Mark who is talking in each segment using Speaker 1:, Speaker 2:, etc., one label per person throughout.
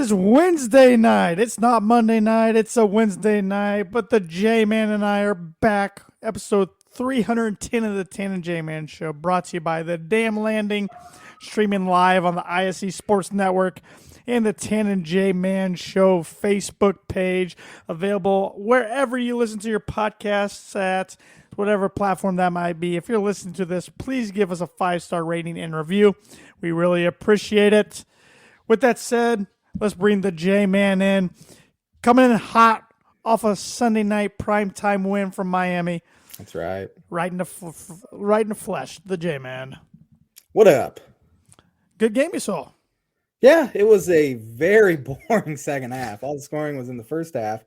Speaker 1: is Wednesday night. It's not Monday night. It's a Wednesday night. But the J-Man and I are back. Episode 310 of the Tan and J-Man Show, brought to you by the Dam Landing, streaming live on the ISE Sports Network and the Tan and J-Man Show Facebook page, available wherever you listen to your podcasts at, whatever platform that might be. If you're listening to this, please give us a 5-star rating and review. We really appreciate it. With that said, let's bring the J-Man in. Coming in hot off a Sunday night primetime win from Miami.
Speaker 2: That's right.
Speaker 1: Right in the flesh, the J-Man.
Speaker 2: What up?
Speaker 1: Good game you saw.
Speaker 2: Yeah, it was a very boring second half. All the scoring was in the first half.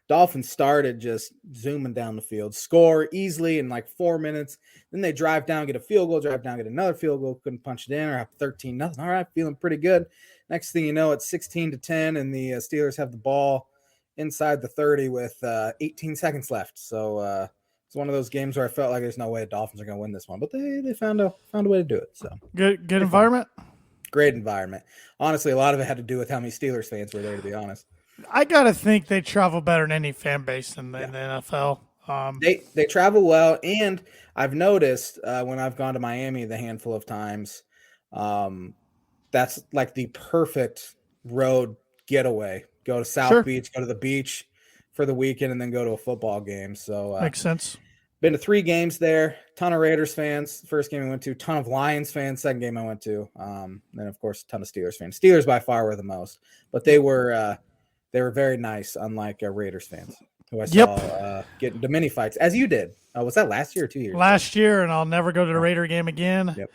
Speaker 2: Dolphins started just zooming down the field, score easily in like 4 minutes. Then they drive down, get a field goal, drive down, get another field goal. Couldn't punch it in, or have 13-0. All right, feeling pretty good. Next thing you know, it's 16-10, and the Steelers have the ball inside the 30 with 18 seconds left. So it's one of those games where I felt like there's no way the Dolphins are going to win this one, but they found a way to do it. So
Speaker 1: good environment.
Speaker 2: Great environment. Honestly, a lot of it had to do with how many Steelers fans were there, to be honest.
Speaker 1: I gotta think they travel better than any fan base in the NFL.
Speaker 2: They travel well, and I've noticed when I've gone to Miami the handful of times, that's like the perfect road getaway. Go to South Beach, go to the beach for the weekend, and then go to a football game. So
Speaker 1: makes sense.
Speaker 2: Been to 3 games there. Ton of Raiders fans. First game I went to. Ton of Lions fans. Second game I went to. Then of course a ton of Steelers fans. Steelers by far were the most, but they were very nice, unlike Raiders fans who I saw get into many fights, as you did. Was that last year or 2 years?
Speaker 1: Last year, and I'll never go to the Raider game again.
Speaker 2: Yep.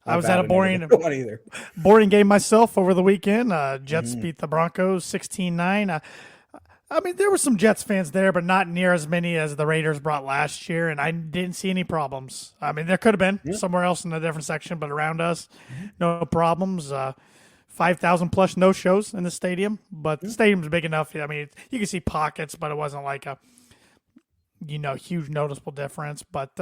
Speaker 1: I was at a boring game myself over the weekend. Jets beat the Broncos 16-9. I mean, there were some Jets fans there, but not near as many as the Raiders brought last year, and I didn't see any problems. I mean, there could have been somewhere else in a different section, but around us, no problems. 5,000 plus no shows in the stadium, but the stadium's big enough. I mean, you can see pockets, but it wasn't like a huge noticeable difference. But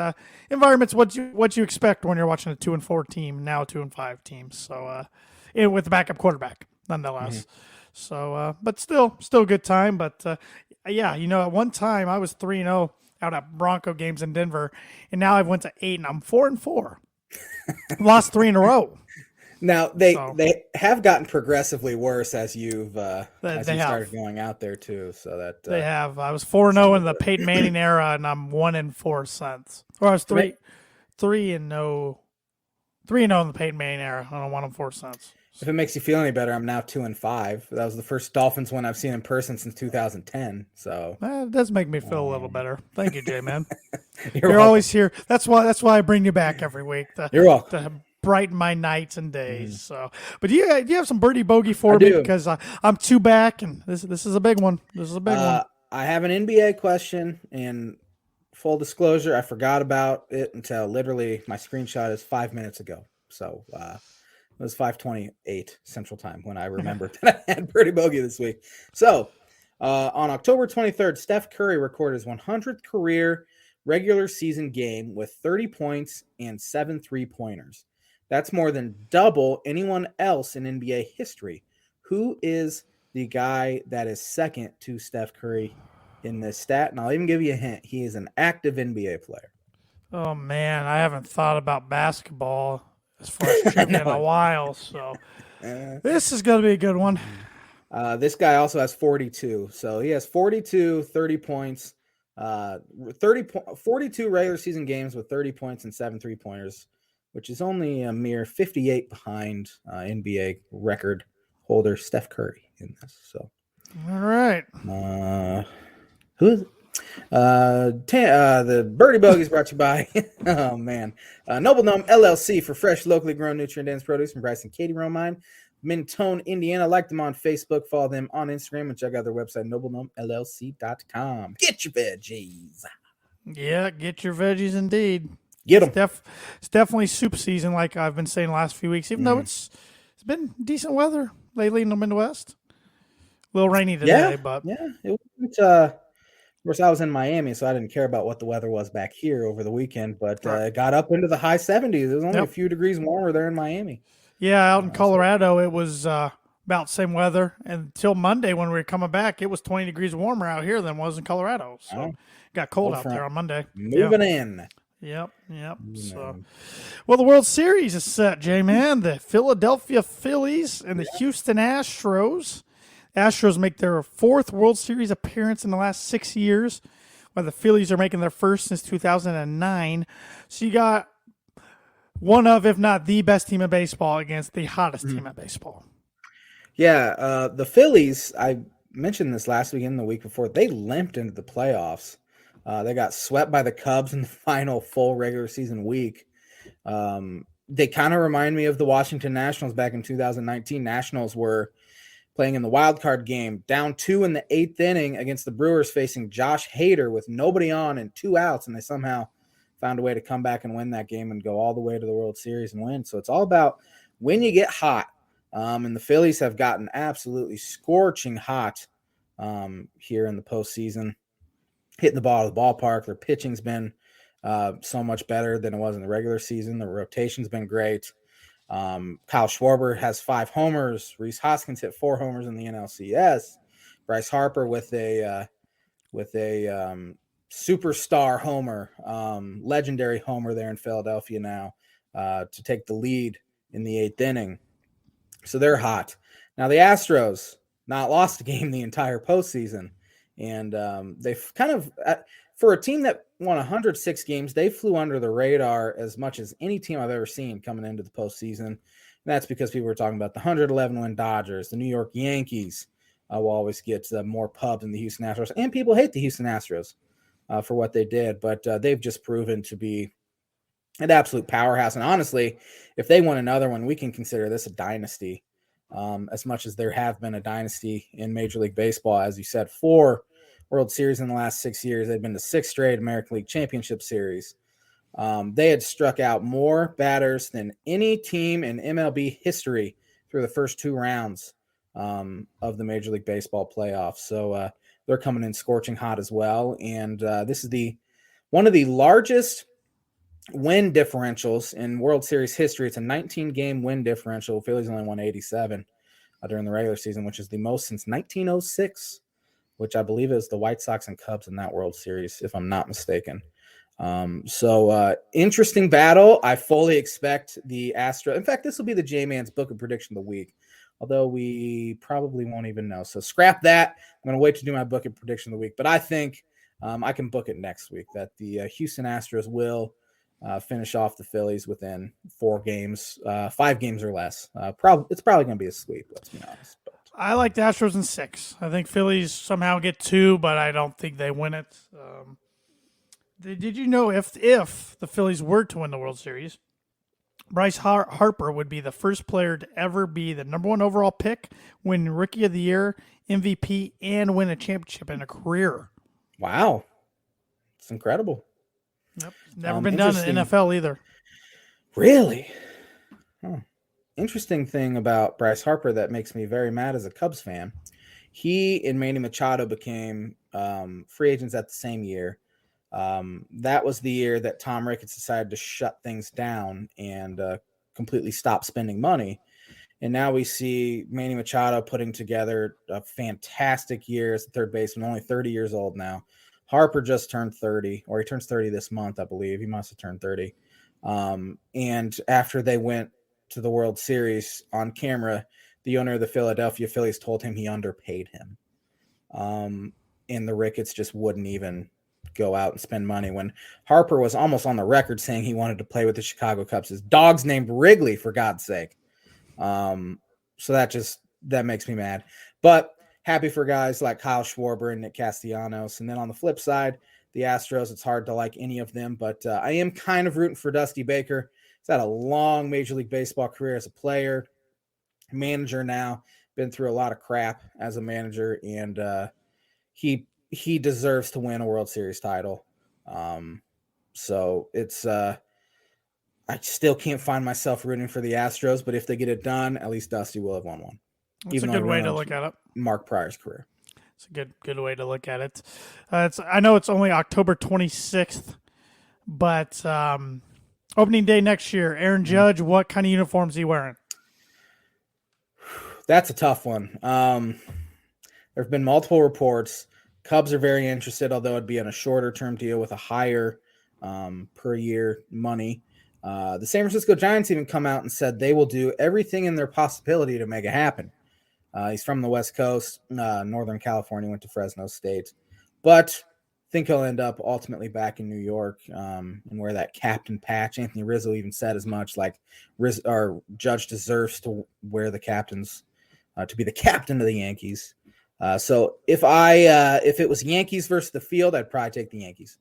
Speaker 1: environment's what you expect when you're watching a 2-4 team, now a 2-5 team. So with the backup quarterback, nonetheless. So, but still a good time. But at one time I was 3-0 out at Bronco games in Denver, and now I went to 8, and I'm 4-4. Lost 3 in a row.
Speaker 2: Now they have gotten progressively worse as you've started going out there too. So that
Speaker 1: they have. I was 4-0 in the Peyton Manning era, and I'm 1-4 since. Or I was 3-0 in the Peyton Manning era, and I'm 1-4 since.
Speaker 2: If it makes you feel any better, I'm now 2-5. That was the first Dolphins one I've seen in person since 2010. So
Speaker 1: it does make me feel a little better. Thank you, J-Man. You're always here. That's why I bring you back every week.
Speaker 2: You're welcome.
Speaker 1: To brighten my nights and days. So, but do you have some birdie bogey for me? Because I'm 2 back, and this is a big one. This is a big one.
Speaker 2: I have an NBA question, and full disclosure, I forgot about it until literally my screenshot is 5 minutes ago. So it was 5:28 Central Time when I remembered that I had birdie bogey this week. So on October 23rd, Steph Curry recorded his 100th career regular season game with 30 points and 7 3-pointers. That's more than double anyone else in NBA history. Who is the guy that is second to Steph Curry in this stat? And I'll even give you a hint. He is an active NBA player.
Speaker 1: Oh, man, I haven't thought about basketball as far as trivia in a while. So this is going to be a good one.
Speaker 2: This guy also has 42. So he has 42, 30 points, 42 regular season games with 30 points and 7 3-pointers, which is only a mere 58 behind NBA record holder Steph Curry in this. So,
Speaker 1: all right.
Speaker 2: Who is it? The Birdie Bogey is brought to you by, Noble Gnome LLC for fresh, locally grown, nutrient-dense produce from Bryce and Katie Romine, Mentone, Indiana. Like them on Facebook, follow them on Instagram, and check out their website, noblegnomellc.com. Get your veggies.
Speaker 1: Yeah, get your veggies indeed.
Speaker 2: Get them.
Speaker 1: It's definitely soup season, like I've been saying the last few weeks, even though it's been decent weather lately in the Midwest. A little rainy today, but
Speaker 2: of course, I was in Miami, so I didn't care about what the weather was back here over the weekend, but it got up into the high 70s. It was only a few degrees warmer there in Miami.
Speaker 1: Yeah, out in Colorado, it was about same weather until Monday when we were coming back. It was 20 degrees warmer out here than it was in Colorado. So it got cold out there on Monday.
Speaker 2: Moving in.
Speaker 1: Yep. So, well, the World Series is set, J-Man. The Philadelphia Phillies and the Houston Astros. Astros make their 4th World Series appearance in the last 6 years, while the Phillies are making their first since 2009. So you got one of, if not the best team in baseball against the hottest team in baseball.
Speaker 2: Yeah, the Phillies, I mentioned this last week and the week before, they limped into the playoffs. They got swept by the Cubs in the final full regular season week. They kind of remind me of the Washington Nationals back in 2019. Nationals were playing in the wild card game, down 2 in the 8th inning against the Brewers, facing Josh Hader with nobody on and 2 outs, and they somehow found a way to come back and win that game and go all the way to the World Series and win. So it's all about when you get hot. And the Phillies have gotten absolutely scorching hot here in the postseason, hitting the ball of the ballpark. Their pitching's been so much better than it was in the regular season. The rotation's been great. Kyle Schwarber has 5 homers. Rhys Hoskins hit 4 homers in the NLCS. Bryce Harper with a superstar homer, legendary homer there in Philadelphia now to take the lead in the 8th inning. So they're hot. Now the Astros not lost a game the entire postseason, and they've kind of for a team that won 106 games, they flew under the radar as much as any team I've ever seen coming into the postseason. And that's because people were talking about the 111-win Dodgers, the New York Yankees will always get more pub than the Houston Astros, and people hate the Houston Astros for what they did, but they've just proven to be an absolute powerhouse. And honestly, if they win another one, we can consider this a dynasty, as much as there have been a dynasty in Major League Baseball. As you said, 4 World Series in the last 6 years. They've been to 6 straight American League Championship Series. They had struck out more batters than any team in MLB history through the first 2 rounds of the Major League Baseball playoffs. So they're coming in scorching hot as well. And this is one of the largest win differentials in World Series history. It's a 19-game win differential. Phillies only won 87 during the regular season, which is the most since 1906, which I believe is the White Sox and Cubs in that World Series, if I'm not mistaken. So interesting battle. I fully expect the Astros. In fact, this will be the J-Man's Book of Prediction of the Week, although we probably won't even know. So scrap that. I'm going to wait to do my Book of Prediction of the Week, but I think I can book it next week that the Houston Astros will finish off the Phillies within 4 games, 5 games or less. It's probably going to be a sweep, let's be honest. But
Speaker 1: I like the Astros in 6. I think Phillies somehow get 2, but I don't think they win it. Did you know if the Phillies were to win the World Series, Bryce Harper would be the first player to ever be the number 1 overall pick, win Rookie of the Year, MVP, and win a championship in a career?
Speaker 2: Wow. It's incredible.
Speaker 1: Yep. Never been done in the NFL either.
Speaker 2: Really? Huh. Interesting thing about Bryce Harper that makes me very mad as a Cubs fan. He and Manny Machado became free agents at the same year. That was the year that Tom Ricketts decided to shut things down and completely stop spending money. And now we see Manny Machado putting together a fantastic year as a third baseman, only 30 years old now. Harper just turned 30, or he turns 30 this month, I believe. He must have turned 30. And after they went to the World Series on camera, the owner of the Philadelphia Phillies told him he underpaid him. And the Ricketts just wouldn't even go out and spend money when Harper was almost on the record saying he wanted to play with the Chicago Cubs. His dog's named Wrigley, for God's sake. So that makes me mad. But happy for guys like Kyle Schwarber and Nick Castellanos. And then on the flip side, the Astros, it's hard to like any of them, but I am kind of rooting for Dusty Baker. He's had a long Major League Baseball career as a player, manager now, been through a lot of crap as a manager, and he deserves to win a World Series title. So it's I still can't find myself rooting for the Astros, but if they get it done, at least Dusty will have won one.
Speaker 1: It's a good way to look at it.
Speaker 2: Mark Pryor's career.
Speaker 1: It's a good way to look at it. I know it's only October 26th, but opening day next year, Aaron Judge, what kind of uniforms is he wearing?
Speaker 2: That's a tough one. There have been multiple reports. Cubs are very interested, although it'd be on a shorter term deal with a higher per year money. The San Francisco Giants even come out and said they will do everything in their possibility to make it happen. He's from the West Coast, Northern California, went to Fresno State, but I think he'll end up ultimately back in New York and wear that captain patch. Anthony Rizzo even said as much, like our Judge deserves to wear the captain's to be the captain of the Yankees. So if it was Yankees versus the field, I'd probably take the Yankees.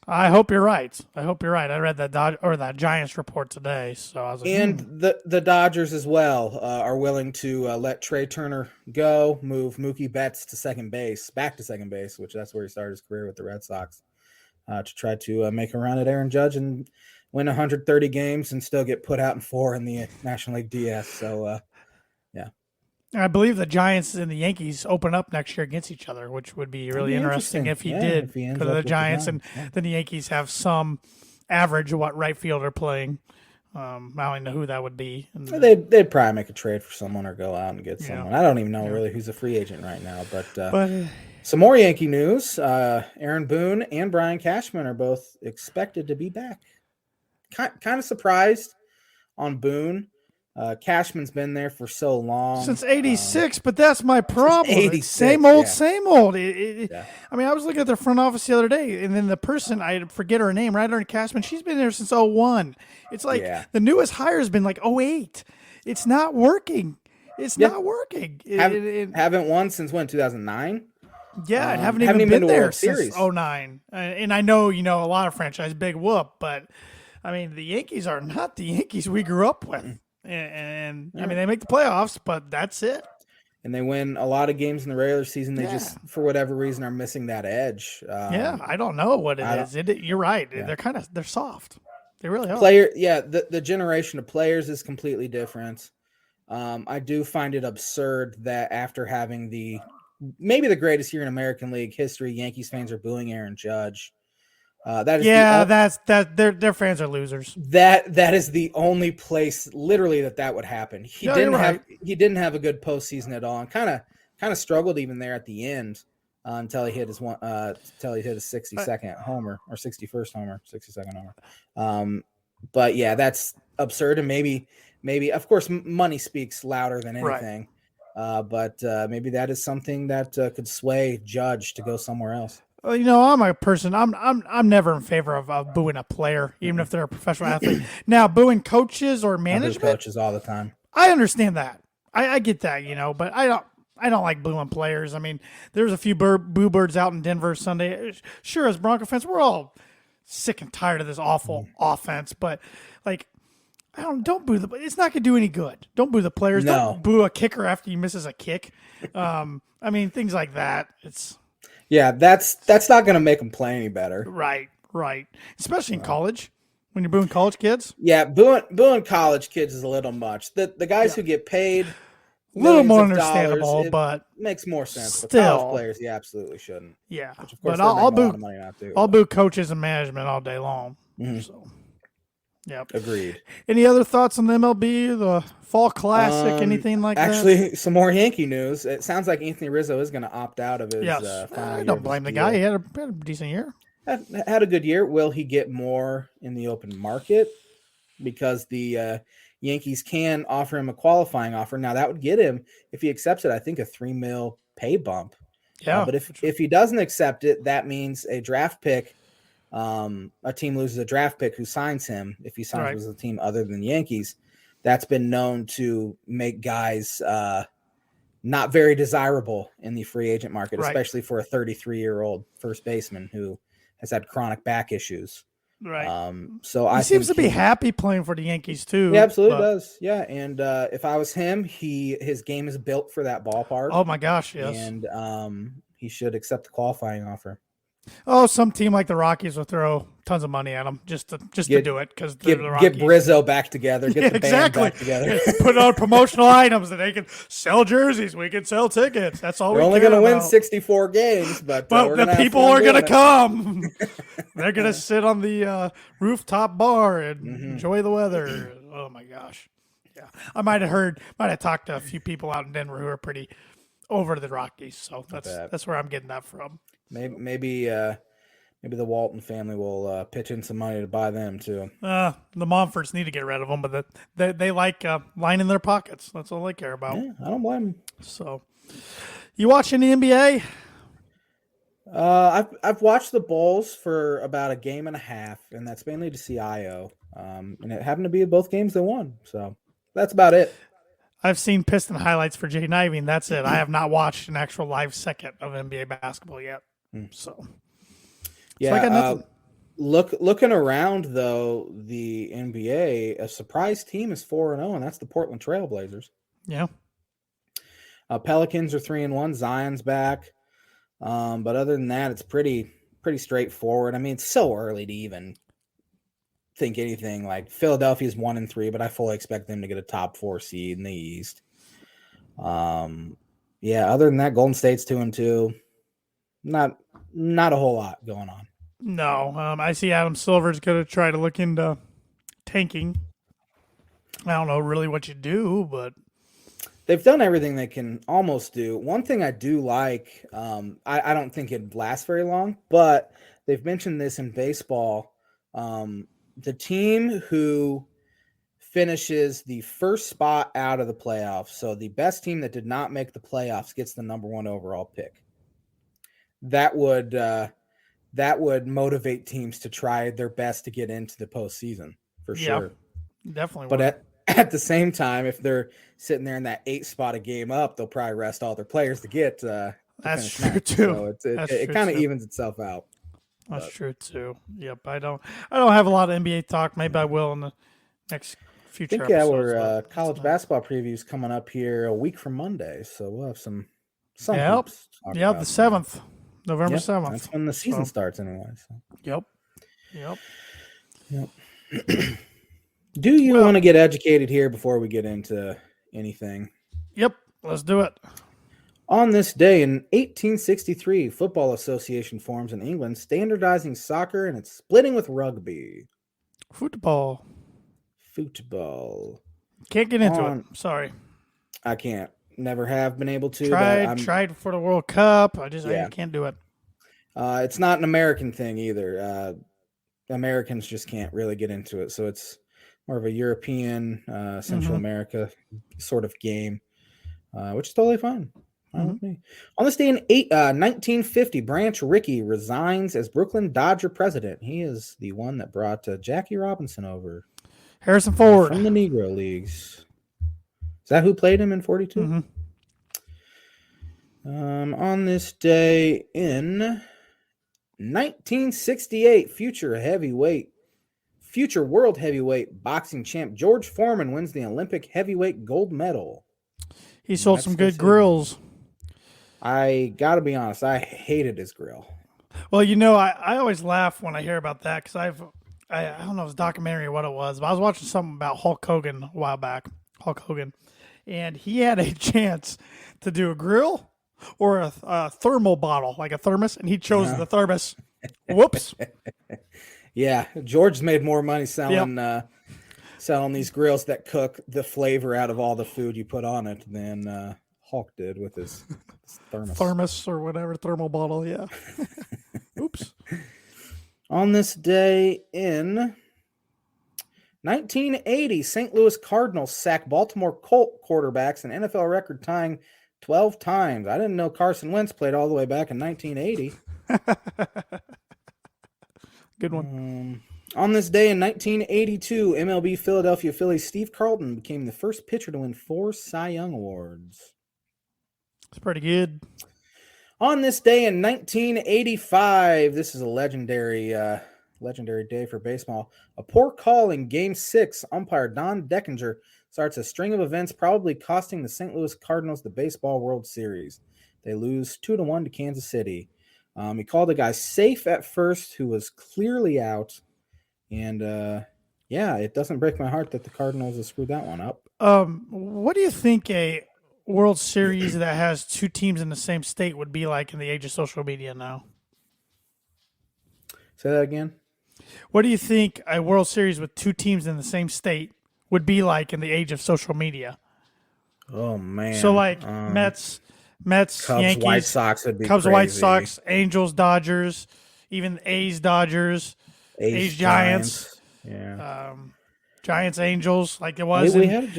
Speaker 1: I hope you're right. I read that Giants report today, so I was like,
Speaker 2: and the Dodgers as well are willing to let Trey Turner go, move Mookie Betts back to second base, which that's where he started his career with the Red Sox, to try to make a run at Aaron Judge and win 130 games and still get put out in 4 in the National League DS. So, yeah.
Speaker 1: I believe the Giants and the Yankees open up next year against each other, which would be really interesting if he did. Because the Giants and then the Yankees have some average of what right field are playing. I don't know who that would be.
Speaker 2: They'd probably make a trade for someone or go out and get someone. I don't even know really who's a free agent right now. But some more Yankee news. Aaron Boone and Brian Cashman are both expected to be back. Kind of surprised on Boone. Cashman's been there for so long.
Speaker 1: Since 86, but that's my problem. Same old. I mean, I was looking at their front office the other day, and then the person, I forget her name, right under Cashman, she's been there since 01. It's like the newest hire has been like 08. It's not working. Not working.
Speaker 2: Haven't won since when, 2009?
Speaker 1: Yeah, I haven't even been there since 09. And I know, a lot of franchise, big whoop, but I mean, the Yankees are not the Yankees we grew up with. And I mean, they make the playoffs, but that's it.
Speaker 2: And they win a lot of games in the regular season. They just, for whatever reason, are missing that edge.
Speaker 1: I don't know what it is. You're right. Yeah. They're soft. They really are.
Speaker 2: The generation of players is completely different. I do find it absurd that after having maybe the greatest year in American League history, Yankees fans are booing Aaron Judge.
Speaker 1: Their fans are losers.
Speaker 2: That is the only place literally that would happen. He didn't have a good postseason at all, and kind of struggled even there at the end until he hit his 62nd homer or 61st homer, 62nd homer. But yeah, that's absurd, and maybe of course money speaks louder than anything. Right. But maybe that is something that could sway Judge to go somewhere else.
Speaker 1: Well, I'm a person. I'm never in favor of booing a player, even if they're a professional athlete. Now, booing coaches or management,
Speaker 2: I boo coaches all the time.
Speaker 1: I understand that. I get that, but I don't like booing players. I mean, there's a few boo birds out in Denver Sunday. Sure, as Bronco fans, we're all sick and tired of this awful offense, but like, don't boo it's not gonna do any good. Don't boo the players.
Speaker 2: No.
Speaker 1: Don't boo a kicker after he misses a kick. I mean, things like that.
Speaker 2: Yeah, that's not going to make them play any better.
Speaker 1: Right. Especially in college, when you're booing college kids.
Speaker 2: Yeah, booing college kids is a little much. The guys who get paid
Speaker 1: a little more understandable, but
Speaker 2: makes more sense.
Speaker 1: Still,
Speaker 2: but college players, you absolutely shouldn't.
Speaker 1: Yeah,
Speaker 2: which of course
Speaker 1: but I'll boo. I'll boo
Speaker 2: but
Speaker 1: coaches and management all day long. Mm-hmm. So, yep.
Speaker 2: Agreed.
Speaker 1: Any other thoughts on the MLB, the Fall Classic, anything like that?
Speaker 2: Actually, some more Yankee news. It sounds like Anthony Rizzo is going to opt out of his final year.
Speaker 1: I don't blame the guy. He had a decent year.
Speaker 2: Had a good year. Will he get more in the open market? Because the Yankees can offer him a qualifying offer. Now, that would get him, if he accepts it, I think a $3 million pay bump.
Speaker 1: Yeah.
Speaker 2: But if he doesn't accept it, that means a draft pick. A team loses a draft pick who signs him. If he signs with a team other than the Yankees, that's been known to make guys not very desirable in the free agent market, especially for a 33-year-old first baseman who has had chronic back issues.
Speaker 1: Right.
Speaker 2: So
Speaker 1: he seems to be happy playing for the Yankees too.
Speaker 2: He absolutely does. Yeah. And if I was him, his game is built for that ballpark.
Speaker 1: Oh my gosh, yes.
Speaker 2: And he should accept the qualifying offer.
Speaker 1: Oh, some team like the Rockies will throw tons of money at them just to do it because they're the Rockies.
Speaker 2: Get Brizzo back together. Get the band back together.
Speaker 1: Put on promotional items that they can sell jerseys. We can sell tickets. That's all. We're only going
Speaker 2: to win 64 games, but
Speaker 1: the people are going to come. They're going to sit on the rooftop bar and enjoy the weather. Oh my gosh. Yeah. I might have talked to a few people out in Denver who are pretty over the Rockies. So that's where I'm getting that from.
Speaker 2: Maybe the Walton family will pitch in some money to buy them too.
Speaker 1: The Monforts need to get rid of them, but they like lining their pockets. That's all they care about.
Speaker 2: Yeah, I don't blame them.
Speaker 1: So, you watching the NBA?
Speaker 2: I've watched the Bulls for about a game and a half, and that's mainly to see Io. And it happened to be both games they won, so that's about it.
Speaker 1: I've seen Piston highlights for Jay Ivey, and that's it. I have not watched an actual live second of NBA basketball yet. So,
Speaker 2: yeah. I got nothing. Looking around though, the NBA, a surprise team is 4-0, and that's the Portland Trailblazers.
Speaker 1: Yeah.
Speaker 2: Pelicans are 3-1. Zion's back. But other than that, it's pretty straightforward. I mean, it's so early to even think anything. Like Philadelphia's 1-3, but I fully expect them to get a top 4 seed in the East. Yeah. Other than that, Golden State's 2-2. Not a whole lot going on.
Speaker 1: No, I see Adam Silver's going to try to look into tanking. I don't know really what you do, but
Speaker 2: they've done everything they can almost do. One thing I do like, I don't think it'd last very long, but they've mentioned this in baseball. The team who finishes the first spot out of the playoffs, so the best team that did not make the playoffs gets the number 1 overall pick. That would motivate teams to try their best to get into the postseason for sure.
Speaker 1: Definitely.
Speaker 2: But at the same time, if they're sitting there in that 8th spot a game up, they'll probably rest all their players to get.
Speaker 1: That's true too.
Speaker 2: So it kind of evens itself out.
Speaker 1: That's true too. Yep. I don't have a lot of NBA talk. Maybe I will in the next future.
Speaker 2: I think our college basketball previews coming up here a week from Monday, so we'll have some.
Speaker 1: Yep. The 7th, November 7th.
Speaker 2: That's when the season starts, anyway. So.
Speaker 1: Yep.
Speaker 2: Do you want to get educated here before we get into anything?
Speaker 1: Yep, let's do it.
Speaker 2: On this day in 1863, Football Association forms in England, standardizing soccer and it's splitting with rugby.
Speaker 1: Football. Can't get into it. Sorry.
Speaker 2: I can't. Never have been able to.
Speaker 1: Tried for the World Cup. I can't do it.
Speaker 2: It's not an American thing either. Americans just can't really get into it. So it's more of a European, Central America sort of game, which is totally fine. With me. On this day in 1950, Branch Rickey resigns as Brooklyn Dodger president. He is the one that brought Jackie Robinson over.
Speaker 1: Harrison Ford.
Speaker 2: From the Negro Leagues. Is that who played him in 42? On this day in 1968, future world heavyweight boxing champ George Foreman wins the Olympic heavyweight gold medal.
Speaker 1: He sold some good grills.
Speaker 2: I got to be honest, I hated his grill.
Speaker 1: Well, I always laugh when I hear about that because I don't know if it was a documentary or what it was, but I was watching something about Hulk Hogan a while back. And he had a chance to do a grill or a thermal bottle, like a thermos, and he chose the thermos. Whoops.
Speaker 2: Yeah, George's made more money selling these grills that cook the flavor out of all the food you put on it than Hulk did with his thermos.
Speaker 1: Thermos or whatever, thermal bottle, yeah. Oops.
Speaker 2: On this day in 1980, St. Louis Cardinals sack Baltimore Colt quarterbacks, an NFL record tying 12 times. I didn't know Carson Wentz played all the way back in 1980.
Speaker 1: Good one.
Speaker 2: On this day in 1982, MLB Philadelphia Phillies Steve Carlton became the first pitcher to win 4 Cy Young Awards.
Speaker 1: It's pretty good.
Speaker 2: On this day in 1985, this is a legendary day for baseball. A poor call in Game 6, umpire Don Deckinger starts a string of events probably costing the St. Louis Cardinals the Baseball World Series. They lose 2-1 to Kansas City. He called a guy safe at first who was clearly out. And, it doesn't break my heart that the Cardinals have screwed that one up.
Speaker 1: What do you think a World Series that has 2 teams in the same state would be like in the age of social media now?
Speaker 2: Say that again?
Speaker 1: What do you think a World Series with 2 teams in the same state would be like in the age of social media.
Speaker 2: Oh man.
Speaker 1: So like Mets,
Speaker 2: Cubs,
Speaker 1: Yankees,
Speaker 2: White Sox would be
Speaker 1: Cubs,
Speaker 2: crazy.
Speaker 1: White Sox, Angels, Dodgers, even A's, Dodgers, A's, Giants.
Speaker 2: Yeah.
Speaker 1: Giants, Angels, like it was.
Speaker 2: We had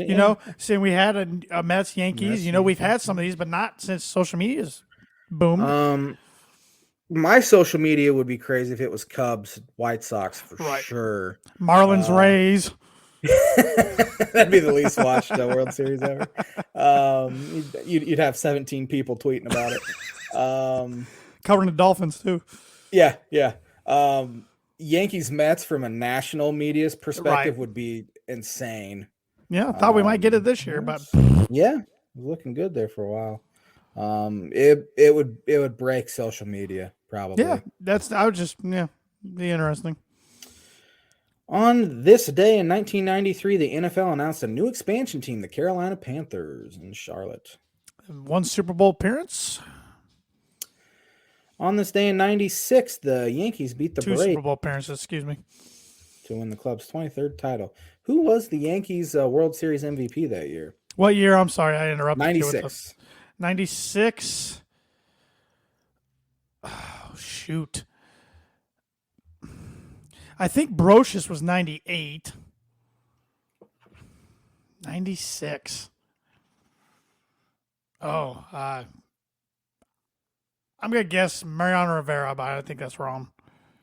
Speaker 1: saying we had a Mets, Yankees.
Speaker 2: Mets,
Speaker 1: We've had some of these, but not since social media's boomed.
Speaker 2: My social media would be crazy if it was Cubs, White Sox for sure.
Speaker 1: Marlins, Rays.
Speaker 2: That'd be the least watched World Series ever. You'd have 17 people tweeting about it.
Speaker 1: Covering the Dolphins too.
Speaker 2: Yeah. Yankees, Mets from a national media's perspective would be insane.
Speaker 1: Yeah, I thought we might get it this year, but
Speaker 2: yeah, it was looking good there for a while. It would break social media probably.
Speaker 1: Yeah, be interesting.
Speaker 2: On this day in 1993, the NFL announced a new expansion team, the Carolina Panthers in Charlotte.
Speaker 1: One Super Bowl appearance.
Speaker 2: On this day in 96, the Yankees beat the
Speaker 1: Two
Speaker 2: Braves.
Speaker 1: Super Bowl appearances, excuse me.
Speaker 2: To win the club's 23rd title. Who was the Yankees World Series MVP that year?
Speaker 1: What year? I'm sorry, I interrupted
Speaker 2: 96.
Speaker 1: 96. Oh, shoot. I think Brocious was 98. 96. Oh, I'm going to guess Mariano Rivera, but I think that's wrong.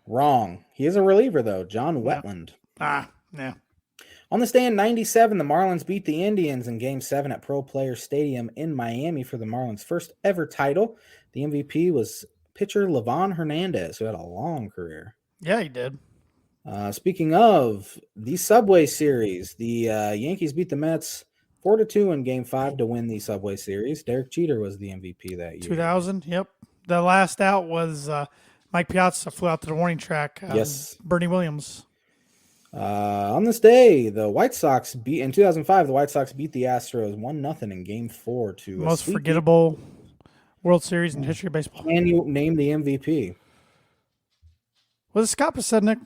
Speaker 2: Wrong. He is a reliever, though. John Wetland.
Speaker 1: Yeah.
Speaker 2: On this day in 97, the Marlins beat the Indians in Game 7 at Pro Player Stadium in Miami for the Marlins' first ever title. The MVP was pitcher Livan Hernandez, who had a long career.
Speaker 1: Yeah, he did.
Speaker 2: Speaking of the Subway Series, the Yankees beat the Mets 4-2 in Game 5 to win the Subway Series. Derek Jeter was the MVP that year.
Speaker 1: 2000, yep. The last out was Mike Piazza flew out to the warning track.
Speaker 2: Yes.
Speaker 1: Bernie Williams.
Speaker 2: On this day, in 2005, the White Sox beat the Astros 1-0 in Game 4 to
Speaker 1: most forgettable World Series in history of baseball.
Speaker 2: And you name the MVP.
Speaker 1: Was it Scott Pasednik?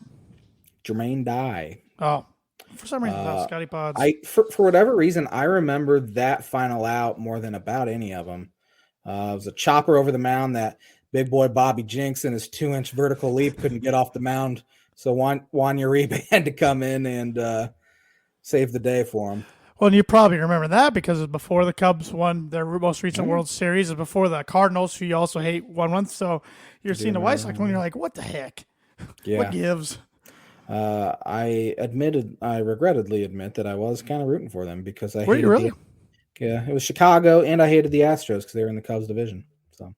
Speaker 2: Jermaine Dye.
Speaker 1: Oh, for some reason, Scotty Pods.
Speaker 2: For whatever reason, I remember that final out more than about any of them. It was a chopper over the mound that big boy Bobby Jinks in his 2-inch vertical leap couldn't get off the mound. So Juan Uribe had to come in and save the day for him.
Speaker 1: Well, and you probably remember that because it was before the Cubs won their most recent World Series. It was before the Cardinals, who you also hate, won one. So you're seeing the White Sox when you're like, what the heck?
Speaker 2: Yeah.
Speaker 1: What gives?
Speaker 2: I regrettably admit that I was kind of rooting for them because I
Speaker 1: Were you really?
Speaker 2: It was Chicago, and I hated the Astros because they were in the Cubs division. So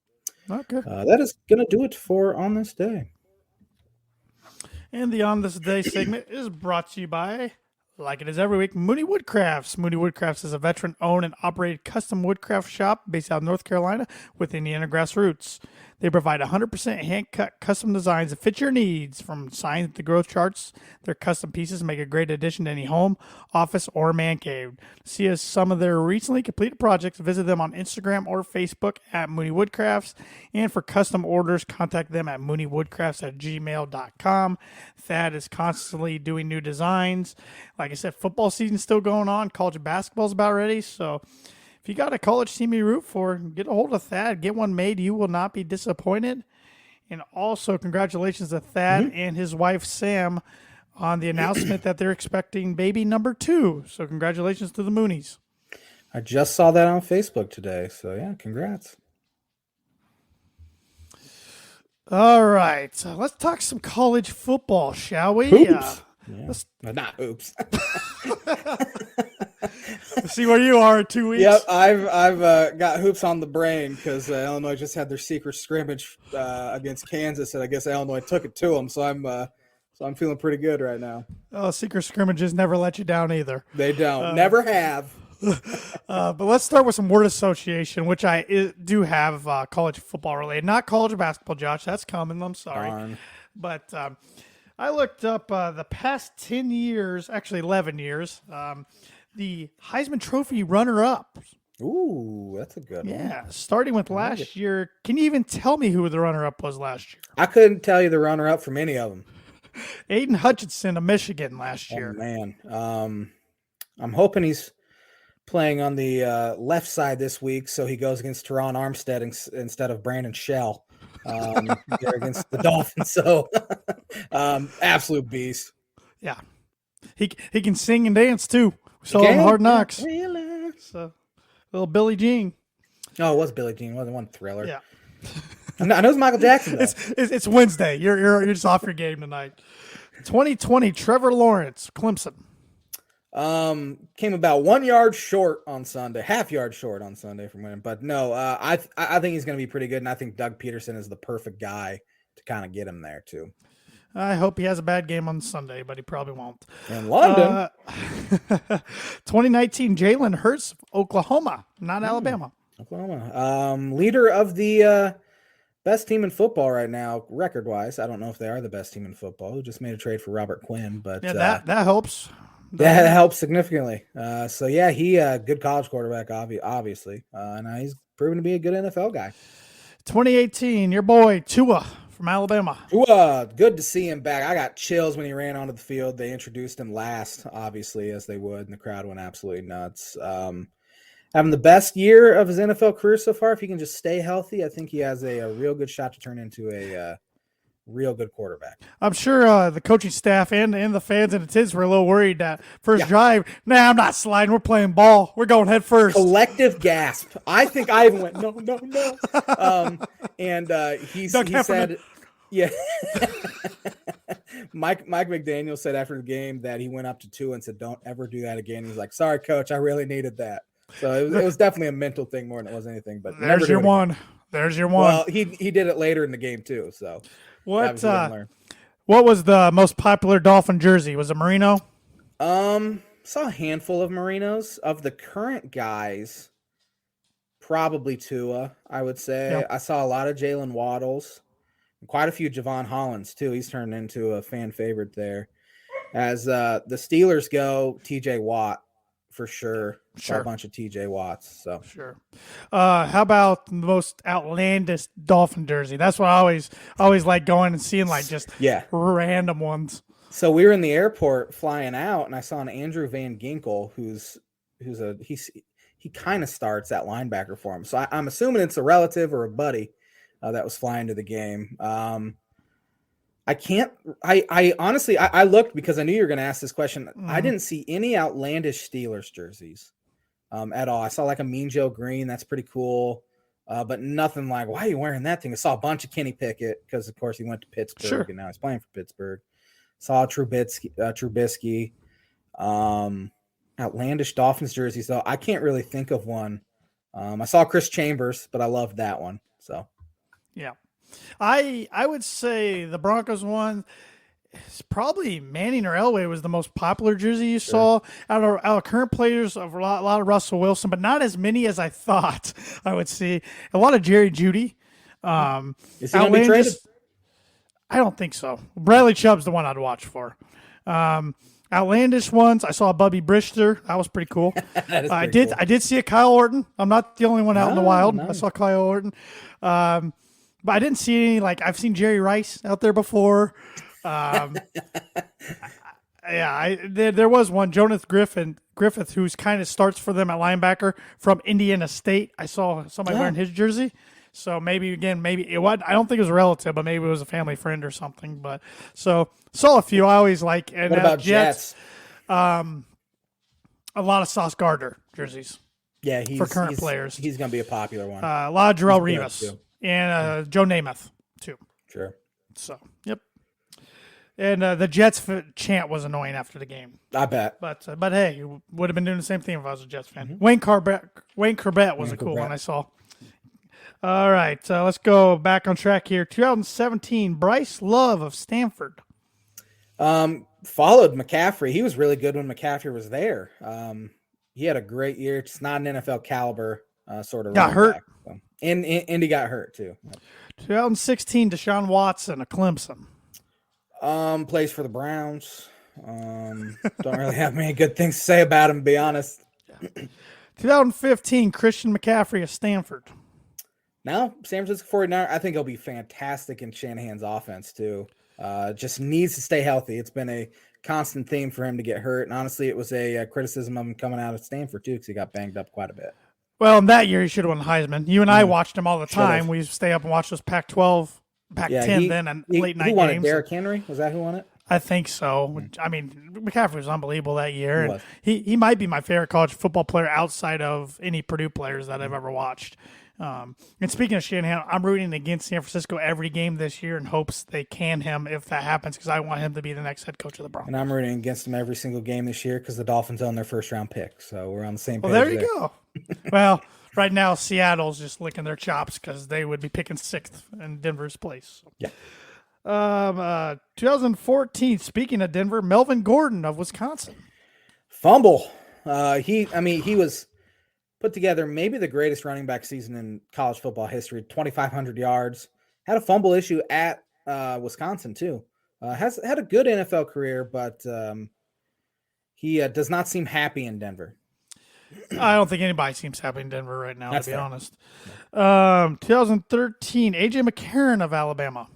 Speaker 1: okay,
Speaker 2: that is going to do it for On This Day.
Speaker 1: And the On This Day segment is brought to you by, like it is every week, Mooney Woodcrafts. Mooney Woodcrafts is a veteran-owned and operated custom woodcraft shop based out of North Carolina with Indiana grassroots. They provide 100% hand-cut custom designs that fit your needs. From signs to growth charts, their custom pieces make a great addition to any home, office, or man cave. To see some of their recently completed projects, visit them on Instagram or Facebook at Mooney Woodcrafts. And for custom orders, contact them at mooneywoodcrafts@gmail.com. Thad is constantly doing new designs. Like I said, football season's still going on. College basketball's about ready, so if you got a college team you root for, get a hold of Thad. Get one made. You will not be disappointed. And also, congratulations to Thad and his wife, Sam, on the announcement that they're expecting baby number 2. So congratulations to the Moonies.
Speaker 2: I just saw that on Facebook today. So, yeah, congrats.
Speaker 1: All right. So let's talk some college football, shall we?
Speaker 2: Hoops. Not hoops.
Speaker 1: See where you are in 2 weeks.
Speaker 2: Yep, I've got hoops on the brain because Illinois just had their secret scrimmage against Kansas, and I guess Illinois took it to them. So I'm feeling pretty good right now.
Speaker 1: Oh, secret scrimmages never let you down either.
Speaker 2: They don't, never have.
Speaker 1: But let's start with some word association, which I do have college football related, not college basketball. Josh, that's coming. I'm sorry,
Speaker 2: Darn.
Speaker 1: But I looked up the past 10 years, actually 11 years. The Heisman Trophy runner-up.
Speaker 2: Ooh, that's a good one.
Speaker 1: Yeah, starting with last year. Can you even tell me who the runner-up was last year?
Speaker 2: I couldn't tell you the runner-up from any of them.
Speaker 1: Aiden Hutchinson of Michigan last year.
Speaker 2: Oh, man. I'm hoping he's playing on the left side this week, so he goes against Teron Armstead instead of Brandon Shell. They're against the Dolphins, so absolute beast.
Speaker 1: Yeah, he can sing and dance too. We saw him in Hard Knocks. So, little Billie Jean.
Speaker 2: Oh, it was Billie Jean. It wasn't one Thriller.
Speaker 1: Yeah.
Speaker 2: I know it's Michael Jackson though.
Speaker 1: It's Wednesday. You're just off your game tonight. 2020 Trevor Lawrence, Clemson.
Speaker 2: Came about 1 yard short on Sunday, half yard short on Sunday from winning. But no, I think he's going to be pretty good, and I think Doug Peterson is the perfect guy to kind of get him there too.
Speaker 1: I hope he has a bad game on Sunday, but he probably won't.
Speaker 2: In London,
Speaker 1: 2019 Jalen Hurts, Oklahoma, not Alabama.
Speaker 2: Oklahoma, leader of the best team in football right now, record-wise. I don't know if they are the best team in football. Who just made a trade for Robert Quinn, but
Speaker 1: yeah, that helps.
Speaker 2: That helps significantly. So yeah, he good college quarterback, obviously, and he's proven to be a good NFL guy.
Speaker 1: 2018, your boy Tua from Alabama.
Speaker 2: Tua, good to see him back. I got chills when he ran onto the field. They introduced him last, obviously, as they would, and the crowd went absolutely nuts. Having the best year of his NFL career so far. If he can just stay healthy, I think he has a real good shot to turn into a real good quarterback.
Speaker 1: I'm sure the coaching staff and the fans and the kids were a little worried that first drive. Nah, I'm not sliding. We're playing ball. We're going head first.
Speaker 2: Collective gasp. I think I even went no. He said, yeah. Mike McDaniel said after the game that he went up to Tua and said, "Don't ever do that again." He's like, "Sorry, coach. I really needed that." So it was definitely a mental thing more than it was anything. But
Speaker 1: there's your one. There's your one.
Speaker 2: Well, he did it later in the game too. So
Speaker 1: what was the most popular Dolphin jersey? Was it Merino?
Speaker 2: Saw a handful of Merinos. Of the current guys, probably Tua, I would say. Yep. I saw a lot of Jalen Waddles, and quite a few Javon Hollins too. He's turned into a fan favorite there. As the Steelers go, TJ Watt. For sure. A bunch of TJ Watts. So
Speaker 1: sure. How about the most outlandish Dolphin jersey? That's what I always like going and seeing, like just random ones.
Speaker 2: So we were in the airport flying out, and I saw an Andrew Van Ginkel, he kind of starts at linebacker for him. So I'm assuming it's a relative or a buddy that was flying to the game. I honestly looked because I knew you were going to ask this question. Mm-hmm. I didn't see any outlandish Steelers jerseys at all. I saw like a Mean Joe Green. That's pretty cool. But nothing like, why are you wearing that thing? I saw a bunch of Kenny Pickett because, of course, he went to Pittsburgh and now he's playing for Pittsburgh. Saw Trubisky. Outlandish Dolphins jerseys, though. I can't really think of one. I saw Chris Chambers, but I loved that one. So,
Speaker 1: yeah. I would say the Broncos one is probably Manning or Elway was the most popular jersey you saw out of current players. Of a lot of Russell Wilson, but not as many as I thought I would see. A lot of Jerry Jeudy.
Speaker 2: Is he going to be traded?
Speaker 1: I don't think so. Bradley Chubb's the one I'd watch for. Outlandish ones. I saw Bubby Brister. That was pretty cool. I did see a Kyle Orton. I'm not the only one out in the wild. Nice. I saw Kyle Orton. But I didn't see any, like, I've seen Jerry Rice out there before. There was one, Jonath Griffith, who's kind of starts for them at linebacker from Indiana State. I saw somebody wearing his jersey. So maybe it was, I don't think it was a relative, but maybe it was a family friend or something. But so saw a few. I always like. And
Speaker 2: what about Jets?
Speaker 1: A lot of Sauce Gardner jerseys.
Speaker 2: Yeah,
Speaker 1: for current players.
Speaker 2: He's going to be a popular one.
Speaker 1: A lot of Jarrell Rivas. And Joe Namath, too.
Speaker 2: Sure.
Speaker 1: So, yep. And the Jets chant was annoying after the game.
Speaker 2: I bet.
Speaker 1: But hey, would have been doing the same thing if I was a Jets fan. Mm-hmm. Wayne Corbett was a cool one I saw. All right, let's go back on track here. 2017, Bryce Love of Stanford.
Speaker 2: Followed McCaffrey. He was really good when McCaffrey was there. He had a great year. Just not an NFL caliber sort of.
Speaker 1: Got hurt.
Speaker 2: Back, so. And he got hurt too.
Speaker 1: 2016, Deshaun Watson of Clemson.
Speaker 2: Plays for the Browns. Don't really have many good things to say about him, to be honest.
Speaker 1: 2015, Christian McCaffrey of Stanford.
Speaker 2: Now, San Francisco 49ers, I think he'll be fantastic in Shanahan's offense too. Just needs to stay healthy. It's been a constant theme for him to get hurt. And honestly, it was a criticism of him coming out of Stanford too, because he got banged up quite a bit.
Speaker 1: Well, in that year, he should have won Heisman. You and I watched him all the time.
Speaker 2: Should've.
Speaker 1: We used to stay up and watch those Pac-12, Pac-10 then, and late night
Speaker 2: games. Who won
Speaker 1: games.
Speaker 2: it? Derrick Henry? Was that who won it?
Speaker 1: I think so. I mean, McCaffrey was unbelievable that year.
Speaker 2: He
Speaker 1: And he might be my favorite college football player outside of any Purdue players that I've ever watched. And speaking of Shanahan, I'm rooting against San Francisco every game this year in hopes they can him if that happens, because I want him to be the next head coach of the Broncos.
Speaker 2: And I'm rooting against him every single game this year because the Dolphins own their first-round pick. So we're on the same page.
Speaker 1: Well, there you go. Well, right now Seattle's just licking their chops because they would be picking 6th in Denver's place.
Speaker 2: Yeah.
Speaker 1: 2014, speaking of Denver, Melvin Gordon of Wisconsin.
Speaker 2: Fumble. He was put together maybe the greatest running back season in college football history, 2,500 yards. Had a fumble issue at Wisconsin too. Has had a good NFL career, but he does not seem happy in Denver.
Speaker 1: I don't think anybody seems happy in Denver right now,
Speaker 2: That's
Speaker 1: to be
Speaker 2: fair.
Speaker 1: honest. 2013, A.J. McCarron of Alabama.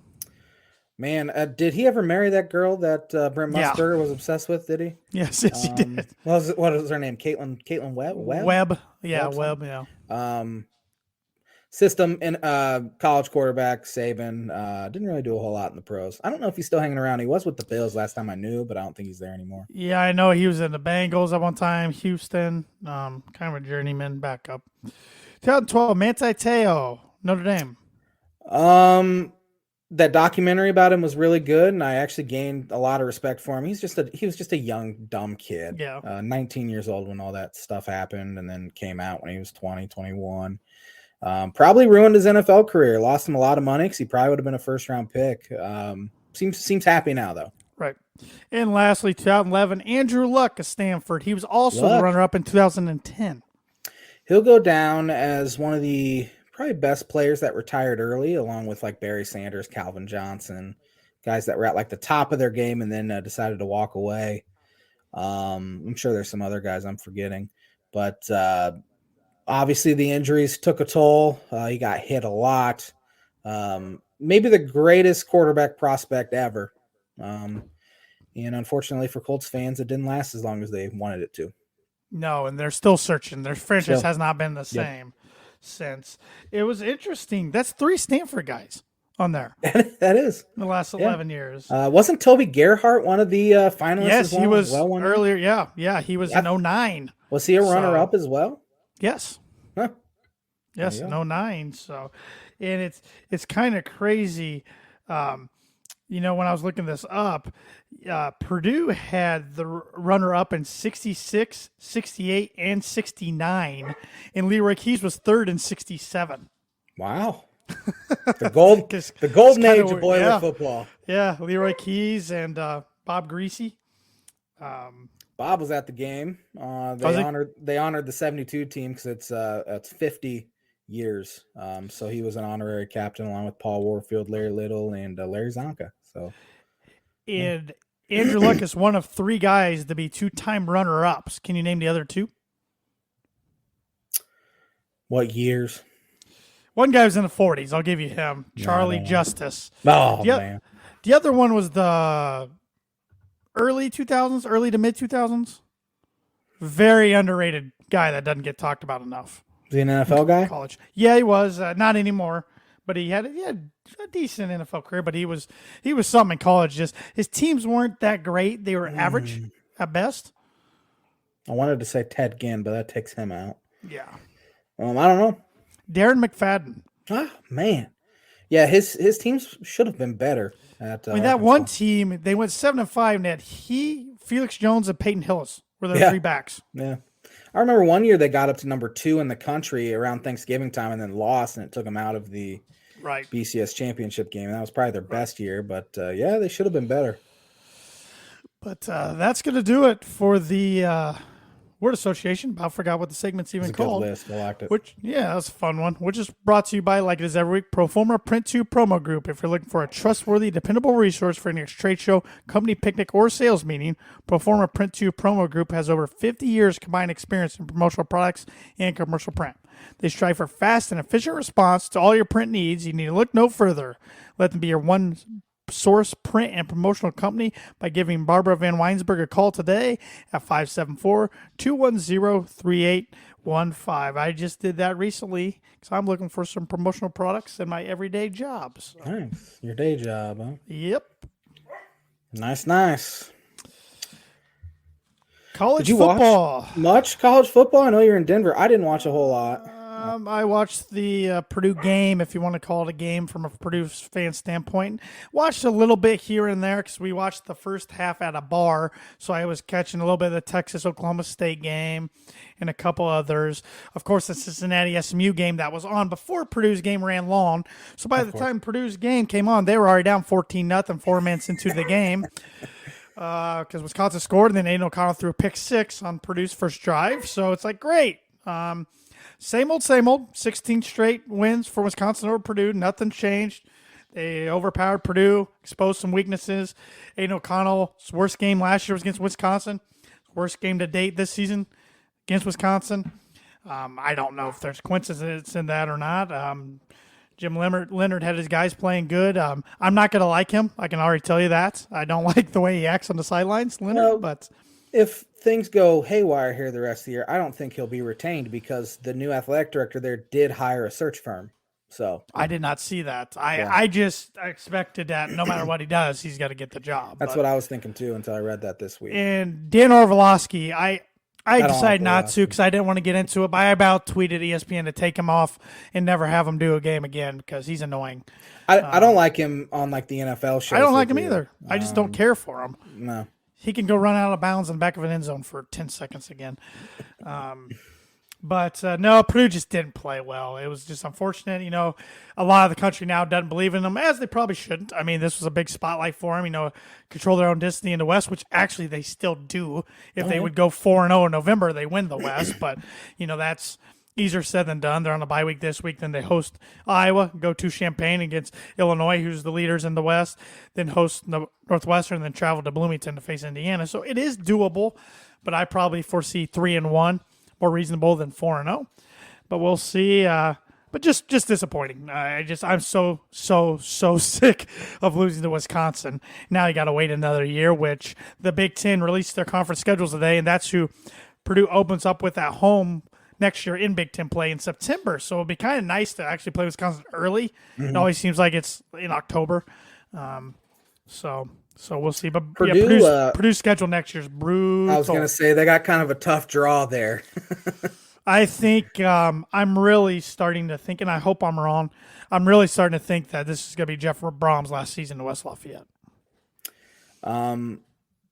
Speaker 2: Man, did he ever marry that girl that Brent Musburger was obsessed with? Did he?
Speaker 1: Yes, he did.
Speaker 2: What was her name? Caitlin Webb?
Speaker 1: Webb. Yeah, Webb, yeah.
Speaker 2: System in college quarterback, Saban. Didn't really do a whole lot in the pros. I don't know if he's still hanging around. He was with the Bills last time I knew, but I don't think he's there anymore.
Speaker 1: Yeah, I know he was in the Bengals at one time, Houston, kind of a journeyman backup. 2012, Manti Te'o, Notre Dame.
Speaker 2: That documentary about him was really good, and I actually gained a lot of respect for him. He was just a young, dumb kid.
Speaker 1: Yeah.
Speaker 2: 19 years old when all that stuff happened, and then came out when he was 20, 21. Probably ruined his NFL career. Lost him a lot of money because he probably would have been a first-round pick. Seems happy now, though.
Speaker 1: Right. And lastly, 2011, Andrew Luck of Stanford. He was also the runner-up in 2010.
Speaker 2: He'll go down as one of the probably best players that retired early, along with like Barry Sanders, Calvin Johnson, guys that were at like the top of their game and then decided to walk away. I'm sure there's some other guys I'm forgetting, but obviously the injuries took a toll. He got hit a lot. Maybe the greatest quarterback prospect ever. And unfortunately for Colts fans, it didn't last as long as they wanted it to.
Speaker 1: No, and they're still searching. Their franchise has not been the same since. It was interesting. That's 3 Stanford guys on there.
Speaker 2: That is.
Speaker 1: In the last 11 years.
Speaker 2: Wasn't Toby Gerhart one of the finalists?
Speaker 1: Yes, he was earlier.
Speaker 2: Year?
Speaker 1: Yeah, he was in 09.
Speaker 2: Was he a runner-up as well?
Speaker 1: Yes.
Speaker 2: Huh.
Speaker 1: Yes, in 09. So, and it's kind of crazy. When I was looking this up, Purdue had the runner-up in 66, 68, and 69, and Leroy Keys was 3rd in 67.
Speaker 2: Wow. The golden age of Boiler football.
Speaker 1: Yeah, Leroy Keys and Bob Greasy.
Speaker 2: Bob was at the game. They honored the 72 team because it's 50 years. So he was an honorary captain along with Paul Warfield, Larry Little, and Larry Zonka. So,
Speaker 1: and Andrew Luck is one of 3 guys to be 2-time runner-ups. Can you name the other 2?
Speaker 2: What years?
Speaker 1: One guy was in the 40s. I'll give you him. Charlie Justice.
Speaker 2: Oh, man.
Speaker 1: The other one was the early 2000s, early to mid 2000s. Very underrated guy that doesn't get talked about enough.
Speaker 2: Was he an NFL guy?
Speaker 1: College. Yeah, he was. Not anymore. But he had a decent NFL career. But he was something in college. Just his teams weren't that great. They were average at best.
Speaker 2: I wanted to say Ted Ginn, but that takes him out.
Speaker 1: Yeah.
Speaker 2: I don't know.
Speaker 1: Darren McFadden.
Speaker 2: Ah, man. Yeah, his teams should have been better. That
Speaker 1: one team, they went 7-5, and had Felix Jones, and Peyton Hillis were their 3 backs.
Speaker 2: Yeah. I remember one year they got up to number 2 in the country around Thanksgiving time and then lost, and it took them out of the BCS championship game. And that was probably their best year, but they should have been better.
Speaker 1: But that's going to do it for the word association. I forgot what the segment's even called.
Speaker 2: Good list. I liked it.
Speaker 1: That was a fun one. Which is brought to you by, like it is every week, Proforma Print 2 Promo Group. If you're looking for a trustworthy, dependable resource for any trade show, company picnic, or sales meeting, Proforma Print 2 Promo Group has over 50 years combined experience in promotional products and commercial print. They strive for fast and efficient response to all your print needs. You need to look no further. Let them be your one source, print, and promotional company by giving Barbara Van Weinsberg a call today at 574-210-3815. I just did that recently because I'm looking for some promotional products in my everyday jobs.
Speaker 2: Nice. Your day job, huh?
Speaker 1: Yep.
Speaker 2: Nice.
Speaker 1: College
Speaker 2: Did you
Speaker 1: football.
Speaker 2: watch much college football? I know you're in Denver. I didn't watch a whole lot.
Speaker 1: I watched the Purdue game, if you want to call it a game from a Purdue fan standpoint. Watched a little bit here and there because we watched the first half at a bar, so I was catching a little bit of the Texas-Oklahoma State game and a couple others. Of course, the Cincinnati SMU game that was on before Purdue's game ran long. So by the time Purdue's game came on, they were already down 14-0 4 minutes into the game. Because Wisconsin scored, and then Aiden O'Connell threw a pick 6 on Purdue's first drive. So it's like, great. Same old. 16 straight wins for Wisconsin over Purdue. Nothing changed. They overpowered Purdue, exposed some weaknesses. Aiden O'Connell's worst game last year was against Wisconsin. Worst game to date this season against Wisconsin. I don't know if there's coincidence in that or not. Jim Leonard had his guys playing good. I'm not going to like him. I can already tell you that. I don't like the way he acts on the sidelines, Leonard. But
Speaker 2: if things go haywire here the rest of the year, I don't think he'll be retained because the new athletic director there did hire a search firm. So
Speaker 1: I did not see that. I just expected that no matter what he does, he's got to get the job.
Speaker 2: That's what I was thinking too until I read that this week.
Speaker 1: And Dan Orlovsky, I decided not to because I didn't want to get into it, but I about tweeted ESPN to take him off and never have him do a game again because he's annoying.
Speaker 2: I don't like him on like the NFL show.
Speaker 1: I don't like him either. I just don't care for him.
Speaker 2: No.
Speaker 1: He can go run out of bounds in the back of an end zone for 10 seconds again. But no, Purdue just didn't play well. It was just unfortunate. A lot of the country now doesn't believe in them, as they probably shouldn't. I mean, this was a big spotlight for them, control their own destiny in the West, which actually they still do. If they would go 4-0 in November, they win the West. But, that's easier said than done. They're on a bye week this week. Then they host Iowa, go to Champaign against Illinois, who's the leaders in the West, then host Northwestern, then travel to Bloomington to face Indiana. So it is doable, but I probably foresee 3-1. More reasonable than 4-0, but we'll see. But just disappointing. I'm so sick of losing to Wisconsin. Now you got to wait another year, which the Big Ten released their conference schedules today, and that's who Purdue opens up with at home next year in Big Ten play in September. So it'll be kind of nice to actually play Wisconsin early. Mm-hmm. It always seems like it's in October. So we'll see. But Purdue's schedule next year is brutal.
Speaker 2: I was going to say they got kind of a tough draw there.
Speaker 1: I think I'm really starting to think, and I hope I'm wrong, I'm really starting to think that this is going to be Jeff Brom's last season in West Lafayette.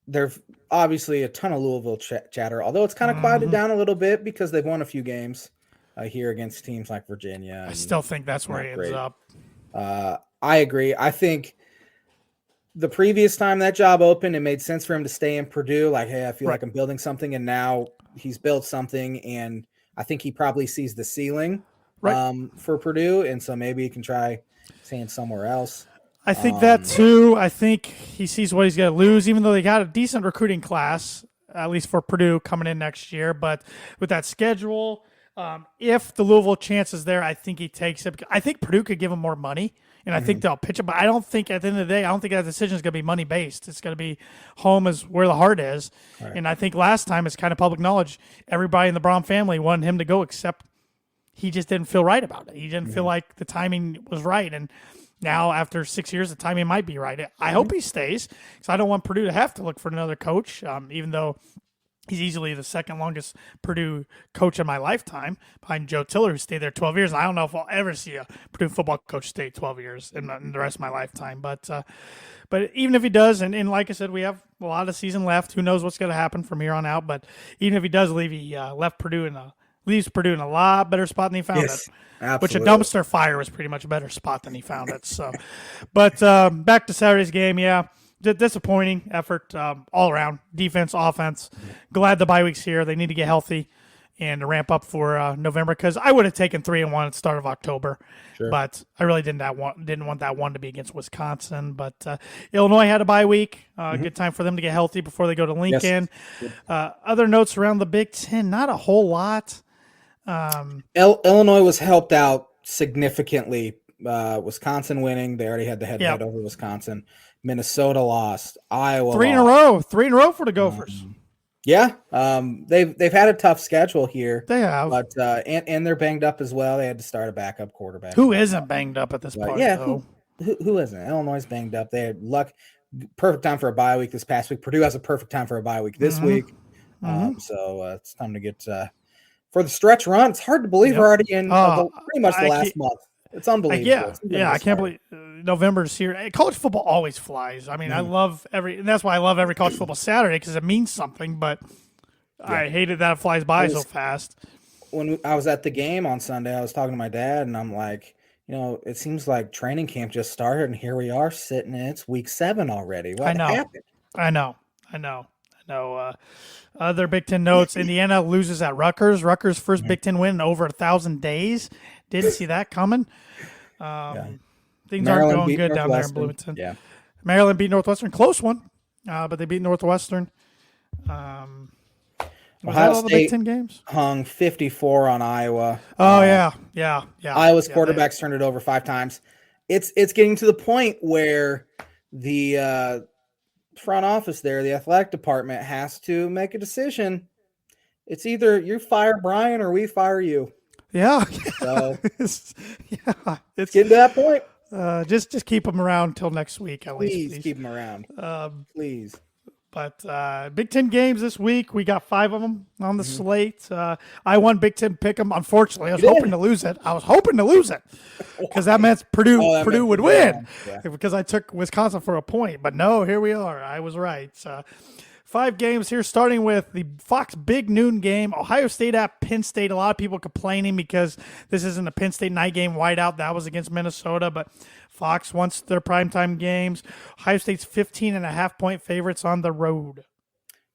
Speaker 2: There's obviously a ton of Louisville chatter, although it's kind of quieted down a little bit because they've won a few games here against teams like Virginia.
Speaker 1: I still think that's where he ends up.
Speaker 2: I agree. I think the previous time that job opened, it made sense for him to stay in Purdue. Like, hey, I feel like I'm building something, and now he's built something, and I think he probably sees the ceiling for Purdue, and so maybe he can try staying somewhere else.
Speaker 1: I think that too. I think he sees what he's going to lose, even though they got a decent recruiting class, at least for Purdue coming in next year. But with that schedule, if the Louisville chance is there, I think he takes it. I think Purdue could give him more money. And I think they'll pitch it, but I don't think at the end of the day, I don't think that decision is going to be money based. It's going to be home is where the heart is. Right. And I think last time it's kind of public knowledge. Everybody in the Brom family wanted him to go, except he just didn't feel right about it. He didn't feel like the timing was right. And now after 6 years, the timing might be right. I hope he stays because I don't want Purdue to have to look for another coach, even though he's easily the second longest Purdue coach in my lifetime behind Joe Tiller, who stayed there 12 years. I don't know if I'll ever see a Purdue football coach stay 12 years in the rest of my lifetime. But even if he does, and like I said, we have a lot of season left. Who knows what's going to happen from here on out. But even if he does leave, he leaves Purdue in a lot better spot than he found it. Absolutely. Which a dumpster fire was pretty much a better spot than he found it. So, but back to Saturday's game, disappointing effort all around, defense, offense. Glad the bye week's here. They need to get healthy and to ramp up for November because I would have taken 3-1 at the start of October. Sure. But I really didn't want that one to be against Wisconsin. But Illinois had a bye week. Good time for them to get healthy before they go to Lincoln. Yes. Other notes around the Big Ten, not a whole lot.
Speaker 2: Illinois was helped out significantly. Wisconsin winning. They already had the head-to-head over Wisconsin. Minnesota lost. Iowa
Speaker 1: Three
Speaker 2: lost.
Speaker 1: in a row for the Gophers.
Speaker 2: Yeah, they've had a tough schedule here.
Speaker 1: They have,
Speaker 2: but and they're banged up as well. They had to start a backup quarterback.
Speaker 1: Who isn't banged up at this point?
Speaker 2: Yeah,
Speaker 1: though?
Speaker 2: who isn't? Illinois is banged up. They had luck. Perfect time for a bye week this past week. Purdue has a perfect time for a bye week this week. So it's time to get for the stretch run. It's hard to believe we're already in pretty much the last month. It's unbelievable.
Speaker 1: I can't believe November's here. College football always flies. I mean, I love and that's why I love every college football Saturday because it means something. But I hated that it flies by so fast.
Speaker 2: When I was at the game on Sunday, I was talking to my dad, and I'm like, it seems like training camp just started, and here we are sitting in it's week 7 already. What happened?
Speaker 1: I know. Other Big Ten notes: Indiana loses at Rutgers. Rutgers' first Big Ten win in over 1,000 days. Didn't see that coming. Things aren't going good down there in Bloomington.
Speaker 2: Yeah.
Speaker 1: Maryland beat Northwestern. Close one, but they beat Northwestern. Was that all the Big Ten games?
Speaker 2: Hung 54 on Iowa.
Speaker 1: Oh, yeah.
Speaker 2: Iowa's quarterbacks turned it over 5 times. It's getting to the point where the front office there, the athletic department, has to make a decision. It's either you fire Brian or we fire you.
Speaker 1: Yeah.
Speaker 2: So,
Speaker 1: it's
Speaker 2: getting to that point.
Speaker 1: Just keep them around until next week at least.
Speaker 2: Please keep them around. Please.
Speaker 1: But Big Ten games this week, we got 5 of them on the slate. I won Big Ten Pick'em. Unfortunately, I was hoping to lose it because that meant Purdue would win because I took Wisconsin for a point. But no, here we are. I was right. 5 games here, starting with the Fox Big Noon game. Ohio State at Penn State. A lot of people complaining because this isn't a Penn State night game whiteout. That was against Minnesota, but Fox wants their primetime games. Ohio State's 15.5-point favorites on the road.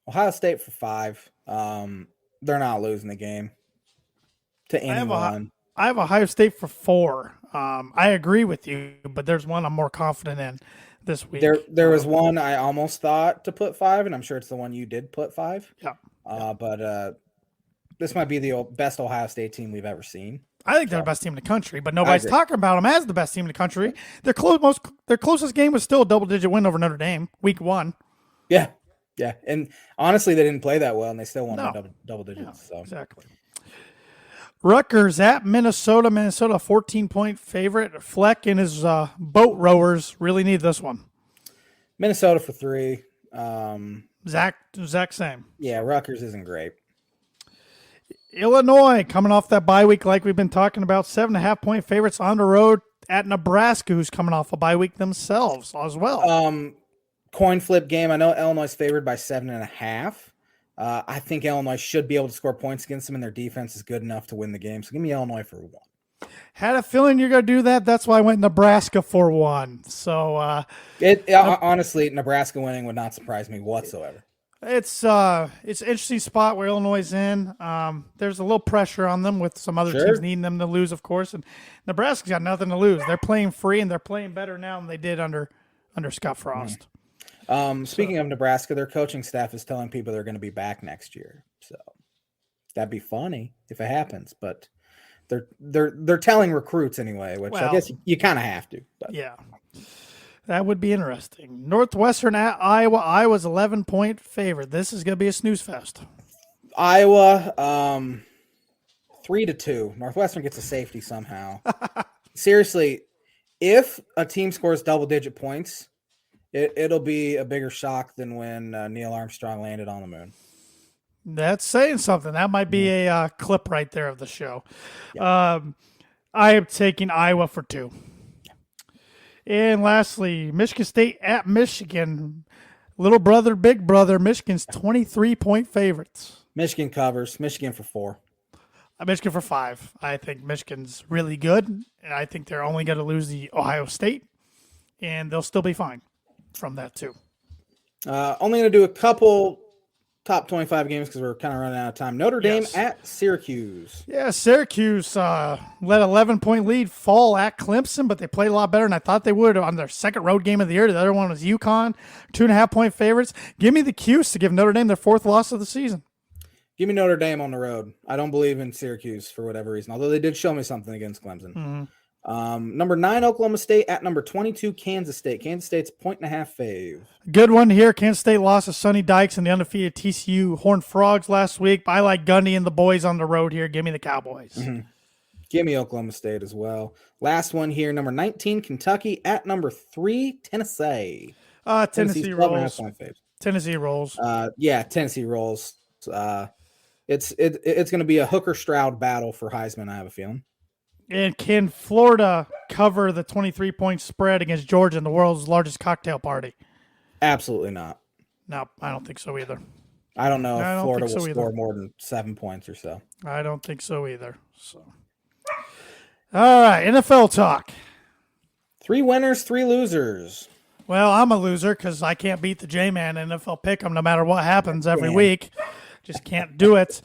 Speaker 2: Ohio State for 5. They're not losing the game to anyone.
Speaker 1: I have Ohio State for 4. I agree with you, but there's one I'm more confident in this week.
Speaker 2: There was one I almost thought to put 5, and I'm sure it's the one you did put 5.
Speaker 1: Yeah.
Speaker 2: But this might be the best Ohio State team we've ever seen.
Speaker 1: I think they're the best team in the country, but nobody's talking about them as the best team in the country. Their closest game was still a double-digit win over Notre Dame, week 1.
Speaker 2: Yeah. And honestly, they didn't play that well, and they still won by double digits. So.
Speaker 1: Exactly. Rutgers at Minnesota. Minnesota, 14-point favorite. Fleck and his boat rowers really need this one.
Speaker 2: Minnesota for 3.
Speaker 1: Zach, same.
Speaker 2: Yeah, Rutgers isn't great.
Speaker 1: Illinois coming off that bye week like we've been talking about. 7.5-point favorites on the road at Nebraska, who's coming off a bye week themselves as well.
Speaker 2: Coin flip game. I know Illinois is favored by 7.5. I think Illinois should be able to score points against them, and their defense is good enough to win the game. So give me Illinois for 1.
Speaker 1: Had a feeling you're going to do that. That's why I went Nebraska for 1. So
Speaker 2: honestly, Nebraska winning would not surprise me whatsoever.
Speaker 1: It's an interesting spot where Illinois is in. There's a little pressure on them with some other teams needing them to lose, of course. And Nebraska's got nothing to lose. They're playing free, and they're playing better now than they did under Scott Frost.
Speaker 2: Speaking of Nebraska, their coaching staff is telling people they're going to be back next year. So that'd be funny if it happens, but they're telling recruits anyway, which I guess you kind of have to. But.
Speaker 1: Yeah, that would be interesting. Northwestern at Iowa. Iowa's 11-point favorite. This is going to be a snooze fest.
Speaker 2: Iowa, 3-2. Northwestern gets a safety somehow. Seriously, if a team scores double-digit points, it'll be a bigger shock than when Neil Armstrong landed on the moon.
Speaker 1: That's saying something. That might be a clip right there of the show.
Speaker 2: Yeah.
Speaker 1: I am taking Iowa for 2. And lastly, Michigan State at Michigan. Little brother, big brother. Michigan's 23-point favorites.
Speaker 2: Michigan covers. Michigan for 4.
Speaker 1: Michigan for 5. I think Michigan's really good, and I think they're only going to lose the Ohio State, and they'll still be fine from that too.
Speaker 2: Only going to do a couple top 25 games because we're kind of running out of time. Notre Dame at Syracuse. Yeah,
Speaker 1: Syracuse let 11-point lead fall at Clemson, but they played a lot better than I thought they would on their second road game of the year. The other one was UConn, 2.5-point favorites. Give me the Cuse to give Notre Dame their 4th loss of the season.
Speaker 2: Give me Notre Dame on the road. I don't believe in Syracuse for whatever reason, although they did show me something against Clemson. Number 9, Oklahoma State at number 22, Kansas State. Kansas State's 1.5 fave.
Speaker 1: Good one here. Kansas State lost to Sonny Dykes and the undefeated TCU Horned Frogs last week. But I like Gundy and the boys on the road here. Give me the Cowboys.
Speaker 2: Mm-hmm. Give me Oklahoma State as well. Last one here, number 19, Kentucky at number 3, Tennessee.
Speaker 1: Tennessee rolls. Tennessee rolls.
Speaker 2: Yeah, Tennessee rolls. It's going to be a Hooker Stroud battle for Heisman, I have a feeling.
Speaker 1: And can Florida cover the 23-point spread against Georgia in the world's largest cocktail party?
Speaker 2: Absolutely not.
Speaker 1: No, I don't think so either.
Speaker 2: I don't know if Florida will score more than 7 points or so.
Speaker 1: I don't think so either. So, all right, NFL talk.
Speaker 2: 3 winners, 3 losers.
Speaker 1: Well, I'm a loser because I can't beat the J-Man NFL Pick'em no matter what happens every week. Just can't do it.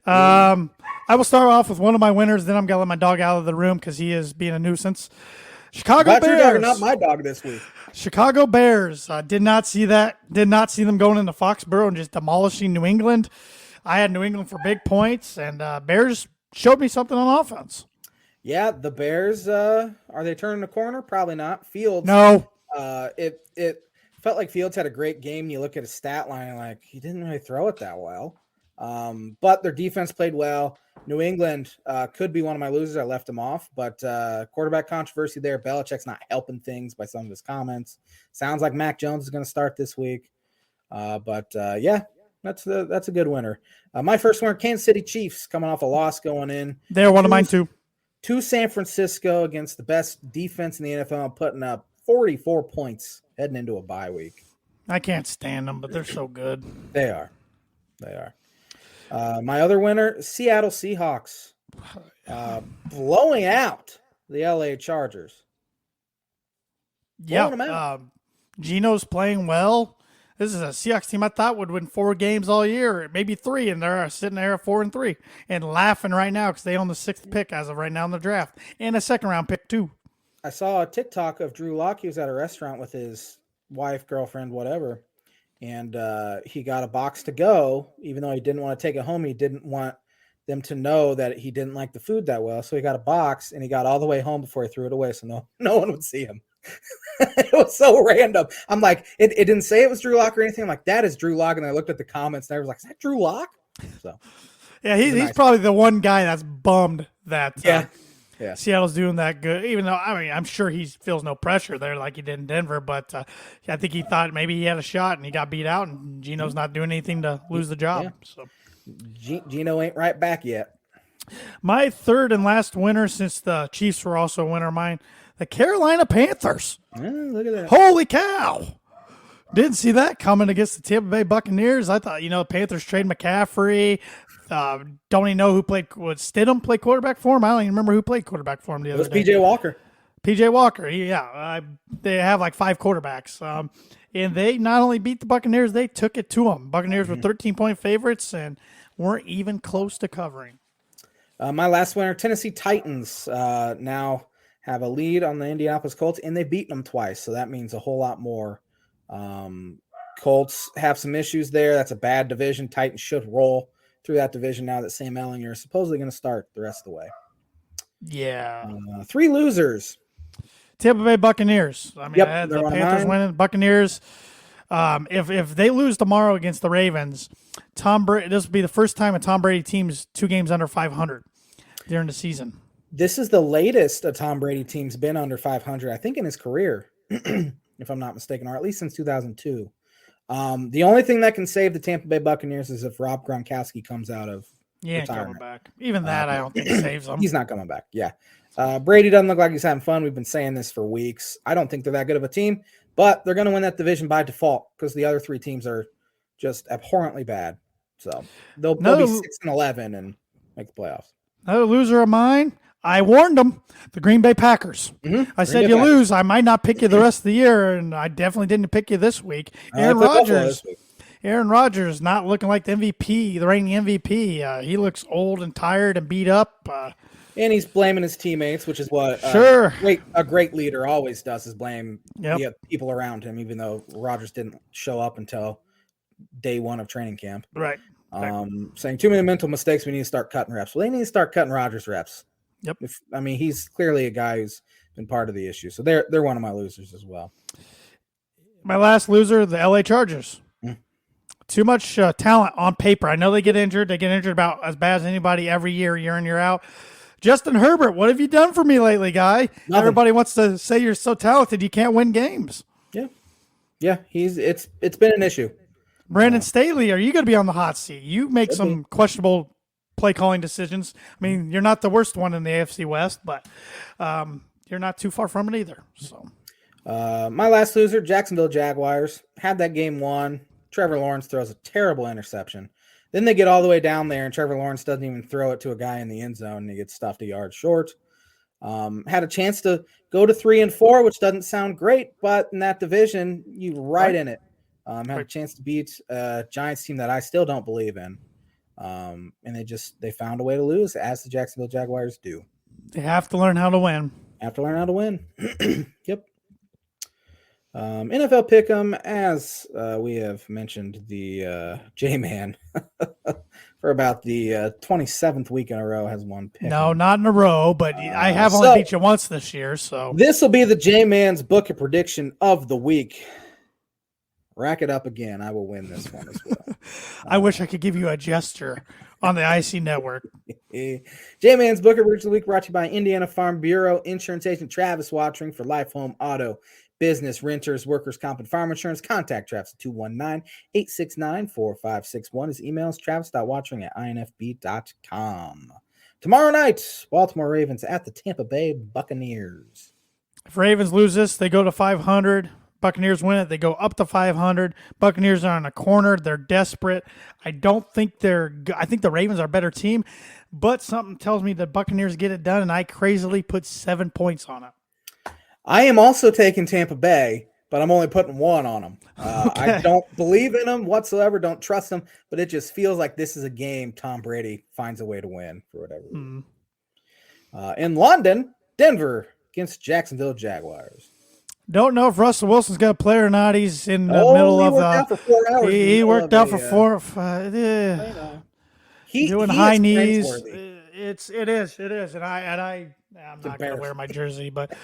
Speaker 1: I will start off with one of my winners. Then I'm going to let my dog out of the room because he is being a nuisance. Chicago Bears.
Speaker 2: Your dog, not my dog this week.
Speaker 1: Chicago Bears. Did not see that. Did not see them going into Foxborough and just demolishing New England. I had New England for big points, and Bears showed me something on offense.
Speaker 2: Yeah, the Bears, are they turning the corner? Probably not. Fields.
Speaker 1: No.
Speaker 2: It felt like Fields had a great game. You look at his stat line, like he didn't really throw it that well. But their defense played well. New England could be one of my losers. I left them off, but quarterback controversy there. Belichick's not helping things by some of his comments. Sounds like Mac Jones is going to start this week. Yeah, that's a good winner. My first winner, Kansas City Chiefs, coming off a loss going in.
Speaker 1: They're one of mine too.
Speaker 2: To San Francisco against the best defense in the NFL, putting up 44 points heading into a bye week.
Speaker 1: I can't stand them, but they're so good.
Speaker 2: They are. My other winner, Seattle Seahawks, blowing out the LA Chargers.
Speaker 1: Yeah, Geno's playing well. This is a Seahawks team I thought would win 4 games all year, maybe 3, and they're sitting there at 4-3 and laughing right now because they own the 6th pick as of right now in the draft and a 2nd-round pick too.
Speaker 2: I saw a TikTok of Drew Lock. He was at a restaurant with his wife, girlfriend, whatever, and he got a box to go. Even though he didn't want to take it home, he didn't want them to know that he didn't like the food that well. So he got a box, and he got all the way home before he threw it away, so no one would see him. It was so random. I'm like, it didn't say it was Drew Lock or anything. I'm like, that is Drew Lock, and I looked at the comments, and I was like, is that Drew Lock? So
Speaker 1: yeah, he's nice. Probably the one guy that's bummed that
Speaker 2: yeah.
Speaker 1: Seattle's doing that good, even though, I mean, I'm sure he feels no pressure there like he did in Denver, but I think he thought maybe he had a shot and he got beat out, and Geno's not doing anything to lose the job.
Speaker 2: Yeah. So Geno ain't right back yet.
Speaker 1: My third and last winner, since the Chiefs were also a winner of mine, the Carolina Panthers.
Speaker 2: Look at that.
Speaker 1: Holy cow. Didn't see that coming against the Tampa Bay Buccaneers. I thought, the Panthers trade McCaffrey. Don't even know who played. Would Stidham play quarterback for him? I don't even remember who played quarterback for him the other day.
Speaker 2: It was P.J. Walker.
Speaker 1: P.J. Walker, yeah. They have like 5 quarterbacks. And they not only beat the Buccaneers, they took it to them. Buccaneers were 13-point favorites and weren't even close to covering.
Speaker 2: My last winner, Tennessee Titans, now have a lead on the Indianapolis Colts, and they've beaten them twice, so that means a whole lot more. Colts have some issues there. That's a bad division. Titans should roll through that division now that Sam Ehlinger is supposedly going to start the rest of the way.
Speaker 1: Yeah.
Speaker 2: 3 losers.
Speaker 1: Tampa Bay Buccaneers. I mean, I had the Panthers winning. Buccaneers. If they lose tomorrow against the Ravens, Tom Brady. This will be the first time a Tom Brady team's 2 games under 500 during the season.
Speaker 2: This is the latest a Tom Brady team's been under 500, I think, in his career, if I'm not mistaken, or at least since 2002. The only thing that can save the Tampa Bay Buccaneers is if Rob Gronkowski comes out of retirement.
Speaker 1: Coming back. Even that, I don't think saves them.
Speaker 2: He's not coming back. Yeah. Brady doesn't look like he's having fun. We've been saying this for weeks. I don't think they're that good of a team, but they're going to win that division by default because the other 3 teams are just abhorrently bad. So they'll be 6-11 and make the playoffs.
Speaker 1: Another loser of mine. I warned them, the Green Bay Packers. I said, you lose, I might not pick you the rest of the year, and I definitely didn't pick you this week. Aaron Rodgers not looking like the MVP, the reigning MVP. He looks old and tired and beat up.
Speaker 2: And he's blaming his teammates, which is what a great leader always does, is blame the people around him, even though Rodgers didn't show up until day 1 of training camp.
Speaker 1: Right.
Speaker 2: Saying too many mental mistakes, we need to start cutting reps. Well, they need to start cutting Rodgers reps.
Speaker 1: Yep.
Speaker 2: He's clearly a guy who's been part of the issue. So they're one of my losers as well.
Speaker 1: My last loser, the LA Chargers. Too much talent on paper. I know they get injured. They get injured about as bad as anybody every year in, year out. Justin Herbert, what have you done for me lately, guy?
Speaker 2: Nothing.
Speaker 1: Everybody wants to say you're so talented you can't win games.
Speaker 2: Yeah. It's been an issue.
Speaker 1: Brandon Staley, are you going to be on the hot seat? You make some questionable play calling decisions. I mean, you're not the worst one in the AFC West, but you're not too far from it either. So,
Speaker 2: my last loser, Jacksonville Jaguars, had that game won. Trevor Lawrence throws a terrible interception. Then they get all the way down there, and Trevor Lawrence doesn't even throw it to a guy in the end zone, and he gets stuffed a yard short. Had a chance to go to 3-4, which doesn't sound great, but in that division, you're right in it. Had a chance to beat a Giants team that I still don't believe in. And they found a way to lose, as the Jacksonville Jaguars do.
Speaker 1: They have to learn how to win.
Speaker 2: Yep. NFL Pick'em, as we have mentioned, the J-Man for about the 27th week in a row has won Pick'em.
Speaker 1: No, not in a row, but I have only beat you once this year. So
Speaker 2: this will be the J-Man's book of prediction of the week. Rack it up again. I will win this one as well.
Speaker 1: I wish I could give you a gesture on the IC network.
Speaker 2: J-Man's book of prediction of the week brought to you by Indiana Farm Bureau insurance agent Travis Watering for life, home, auto, business, renters, workers' comp, and farm insurance. Contact Travis at 219-869-4561. His email is travis.watering@infb.com. Tomorrow night, Baltimore Ravens at the Tampa Bay Buccaneers.
Speaker 1: If Ravens lose this, they go to 500. Buccaneers win it, they go up to 500. Buccaneers are on a corner. They're desperate. I don't think I think the Ravens are a better team, but something tells me the Buccaneers get it done, and I crazily put 7 points on it.
Speaker 2: I am also taking Tampa Bay, but I'm only putting 1 on them.
Speaker 1: Okay.
Speaker 2: I don't believe in them whatsoever, don't trust them, but it just feels like this is a game Tom Brady finds a way to win for whatever reason. In London, Denver against Jacksonville Jaguars.
Speaker 1: Don't know if Russell Wilson's going to play or not. He's in the middle of the. He worked out for 4 hours. Doing high knees. It is, and I'm not going to wear my jersey, but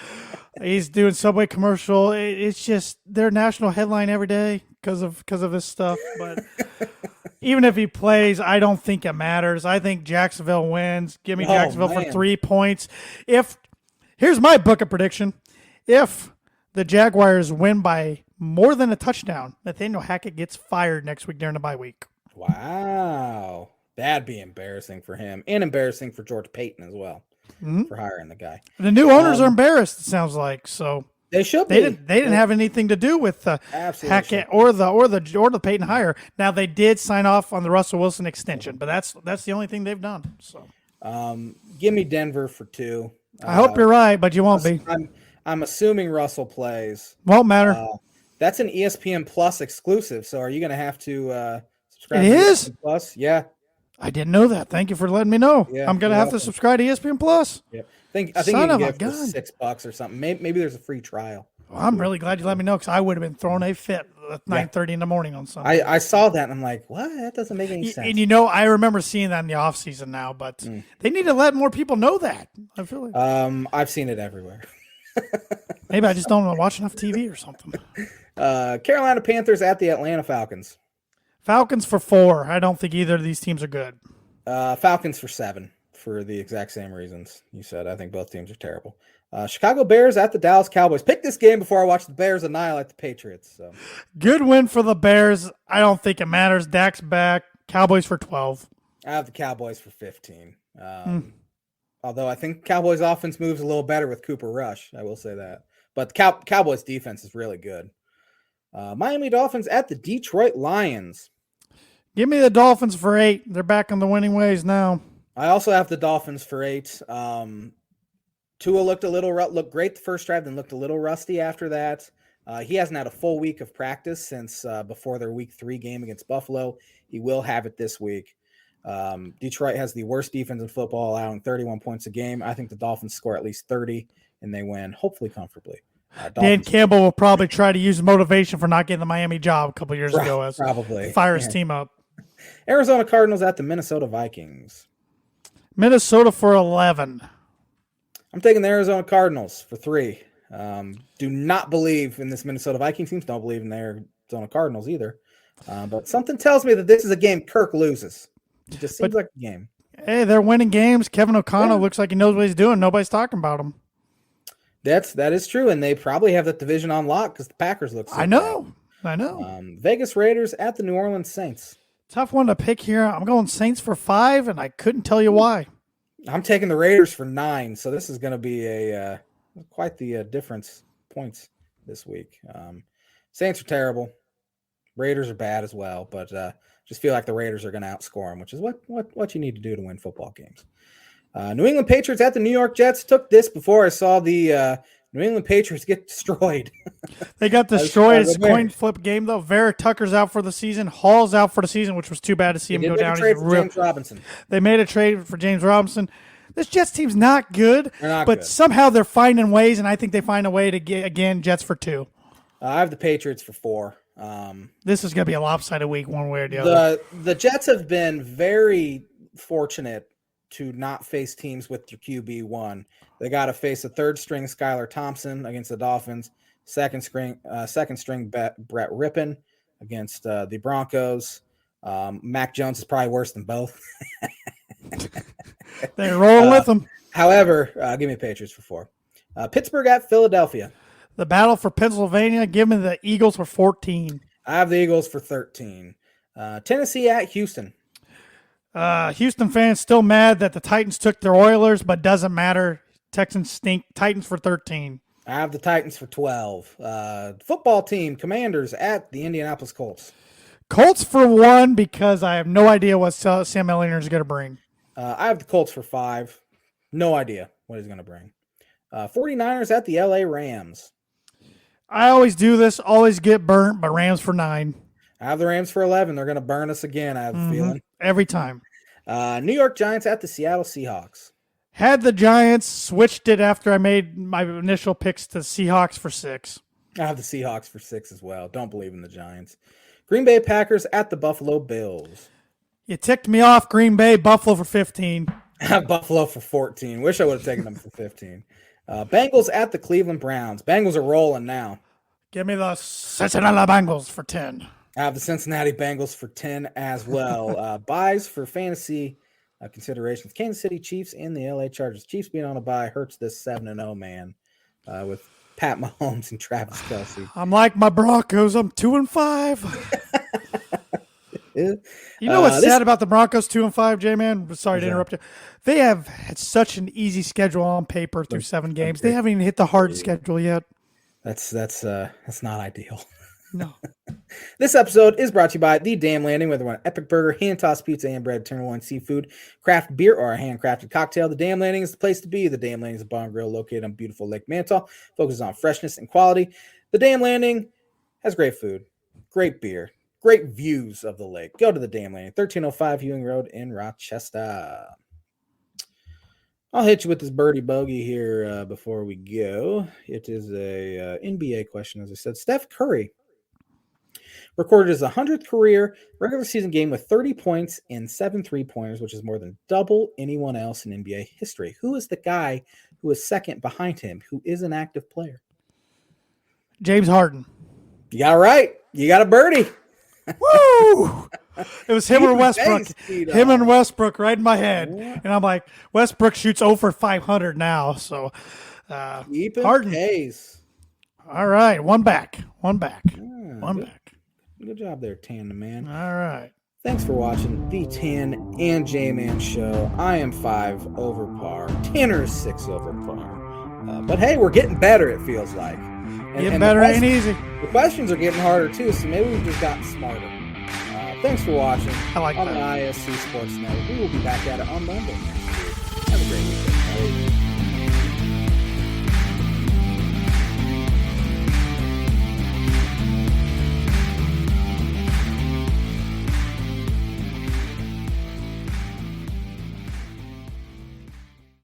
Speaker 1: he's doing Subway commercial. It's just their national headline every day because of this stuff. But even if he plays, I don't think it matters. I think Jacksonville wins. Give me Jacksonville for 3 points. Here's my book of prediction: if the Jaguars win by more than a touchdown, Nathaniel Hackett gets fired next week during the bye week.
Speaker 2: Wow. That'd be embarrassing for him and embarrassing for George Payton as well for hiring the guy.
Speaker 1: The new owners are embarrassed, it sounds like. So
Speaker 2: they should be.
Speaker 1: They didn't have anything to do with Hackett or the Payton hire. Now they did sign off on the Russell Wilson extension, but that's the only thing they've done. So
Speaker 2: give me Denver for 2.
Speaker 1: I hope you're right, but you won't be.
Speaker 2: I'm assuming Russell plays.
Speaker 1: Won't matter.
Speaker 2: That's an ESPN Plus exclusive. So are you going to have to subscribe?
Speaker 1: It
Speaker 2: to
Speaker 1: is?
Speaker 2: ESPN Plus? Yeah.
Speaker 1: I didn't know that. Thank you for letting me know.
Speaker 2: Yeah,
Speaker 1: I'm going to have to subscribe to ESPN Plus.
Speaker 2: Yeah. I think you can get it for $6 or something. Maybe there's a free trial.
Speaker 1: Well, I'm really glad you let me know because I would have been throwing a fit at 9:30 in the morning on Sunday.
Speaker 2: I saw that and I'm like, what? That doesn't make any sense.
Speaker 1: And I remember seeing that in the off season now, but they need to let more people know that. I feel like
Speaker 2: I've seen it everywhere.
Speaker 1: Maybe I just don't watch enough TV or something.
Speaker 2: Carolina Panthers at the Atlanta Falcons.
Speaker 1: Falcons for 4. I don't think either of these teams are good.
Speaker 2: Falcons for 7 for the exact same reasons you said. I think both teams are terrible. Chicago Bears at the Dallas Cowboys. Pick this game before I watch the Bears annihilate the Patriots. So
Speaker 1: good win for the Bears. I don't think it matters. Dak's back. Cowboys for 12.
Speaker 2: I have the Cowboys for 15. Although I think Cowboys offense moves a little better with Cooper Rush. I will say that. But the Cowboys defense is really good. Miami Dolphins at the Detroit Lions.
Speaker 1: Give me the Dolphins for 8. They're back on the winning ways now.
Speaker 2: I also have the Dolphins for 8. Tua looked great the first drive, then looked a little rusty after that. He hasn't had a full week of practice since before their week 3 game against Buffalo. He will have it this week. Detroit has the worst defense in football, allowing 31 points a game. I think the Dolphins score at least 30, and they win, hopefully comfortably.
Speaker 1: Dan Campbell will probably try to use motivation for not getting the Miami job a couple years ago as
Speaker 2: probably
Speaker 1: fire his team up.
Speaker 2: Arizona Cardinals at the Minnesota Vikings.
Speaker 1: Minnesota for 11.
Speaker 2: I'm taking the Arizona Cardinals for 3. Do not believe in this Minnesota Vikings team. Don't believe in the Arizona Cardinals either. But something tells me that this is a game Kirk loses. It just seems like a game.
Speaker 1: Hey, they're winning games. Kevin O'Connell looks like he knows what he's doing. Nobody's talking about him.
Speaker 2: That is true, and they probably have that division on lock because the Packers look so
Speaker 1: I know.
Speaker 2: Vegas Raiders at the New Orleans Saints.
Speaker 1: Tough one to pick here. I'm going Saints for 5, and I couldn't tell you why.
Speaker 2: I'm taking the Raiders for 9, so this is going to be a quite the difference points this week. Saints are terrible. Raiders are bad as well, but just feel like the Raiders are going to outscore them, which is what you need to do to win football games. New England Patriots at the New York Jets. Took this before I saw the New England Patriots get destroyed.
Speaker 1: They got destroyed. It's a coin flip game, though. Vera Tucker's out for the season. Hall's out for the season, which was too bad to see him go down.
Speaker 2: James Robinson.
Speaker 1: They made a trade for James Robinson. This Jets team's not good, but
Speaker 2: good.
Speaker 1: Somehow they're finding ways, and I think they find a way to get, again, Jets for 2.
Speaker 2: I have the Patriots for 4.
Speaker 1: This is going to be a lopsided week one way or the other.
Speaker 2: The Jets have been very fortunate to not face teams with your QB1. They got to face a third-string Skylar Thompson against the Dolphins, second-string Brett Rippon against the Broncos. Mac Jones is probably worse than both.
Speaker 1: They're rolling with them.
Speaker 2: However, give me Patriots for 4. Pittsburgh at Philadelphia.
Speaker 1: The battle for Pennsylvania. Give me the Eagles for 14.
Speaker 2: I have the Eagles for 13. Tennessee at Houston.
Speaker 1: Houston fans still mad that the Titans took their Oilers, but doesn't matter. Texans stink. Titans for 13.
Speaker 2: I have the Titans for 12. Football team, Commanders at the Indianapolis Colts.
Speaker 1: Colts for 1 because I have no idea what Sam Ehlinger is going to bring.
Speaker 2: I have the Colts for 5. No idea what he's going to bring. 49ers at the LA Rams.
Speaker 1: I always do this, always get burnt, but Rams for 9.
Speaker 2: I have the Rams for 11. They're going to burn us again, I have a feeling.
Speaker 1: Every time.
Speaker 2: New York Giants at the Seattle Seahawks.
Speaker 1: Had the Giants, switched it after I made my initial picks to Seahawks for 6.
Speaker 2: I have the Seahawks for 6 as well. Don't believe in the Giants. Green Bay Packers at the Buffalo Bills.
Speaker 1: You ticked me off, Green Bay. Buffalo for 15.
Speaker 2: I have Buffalo for 14. Wish I would have taken them for 15. Bengals at the Cleveland Browns. Bengals are rolling now.
Speaker 1: Give me the Cincinnati Bengals for 10.
Speaker 2: I have the Cincinnati Bengals for 10 as well. Buys for fantasy considerations. Kansas City Chiefs and the LA Chargers. Chiefs being on a bye hurts this 7-0 man with Pat Mahomes and Travis Kelce.
Speaker 1: I'm like my Broncos. I'm 2-5. You know what's sad about the Broncos 2-5, J-Man? Sorry to interrupt you. They have had such an easy schedule on paper through 7 games. They haven't even hit the hard schedule yet.
Speaker 2: That's not ideal.
Speaker 1: No.
Speaker 2: This episode is brought to you by The Dam Landing, whether you want epic burger, hand-tossed pizza, and bread, tenderloin seafood, craft beer, or a handcrafted cocktail. The Dam Landing is the place to be. The Dam Landing is a bar and grill located on beautiful Lake Manitou, focuses on freshness and quality. The Dam Landing has great food, great beer, great views of the lake. Go to The Dam Landing, 1305 Ewing Road in Rochester. I'll hit you with this birdie bogey here before we go. It is a NBA question, as I said. Steph Curry recorded his 100th career regular season game with 30 points and 7 3-pointers, which is more than double anyone else in NBA history. Who is the guy who is second behind him, who is an active player?
Speaker 1: James Harden.
Speaker 2: You got it right. You got a birdie.
Speaker 1: Woo! It was him or Westbrook. Him and Westbrook right in my head. And I'm like, Westbrook shoots over 500 now. So Harden.
Speaker 2: Pace.
Speaker 1: All right. One back. One back.
Speaker 2: Good job there, Tan the Man.
Speaker 1: All right.
Speaker 2: Thanks for watching the Tan and J-Man show. I am 5 over par. Tanner is 6 over par. But hey, we're getting better, it feels like.
Speaker 1: Getting better ain't easy.
Speaker 2: The questions are getting harder, too, so maybe we've just gotten smarter. Thanks for watching.
Speaker 1: I like
Speaker 2: on
Speaker 1: that.
Speaker 2: the ISC Sports Network. We will be back at it on Monday next week. Have a great weekend.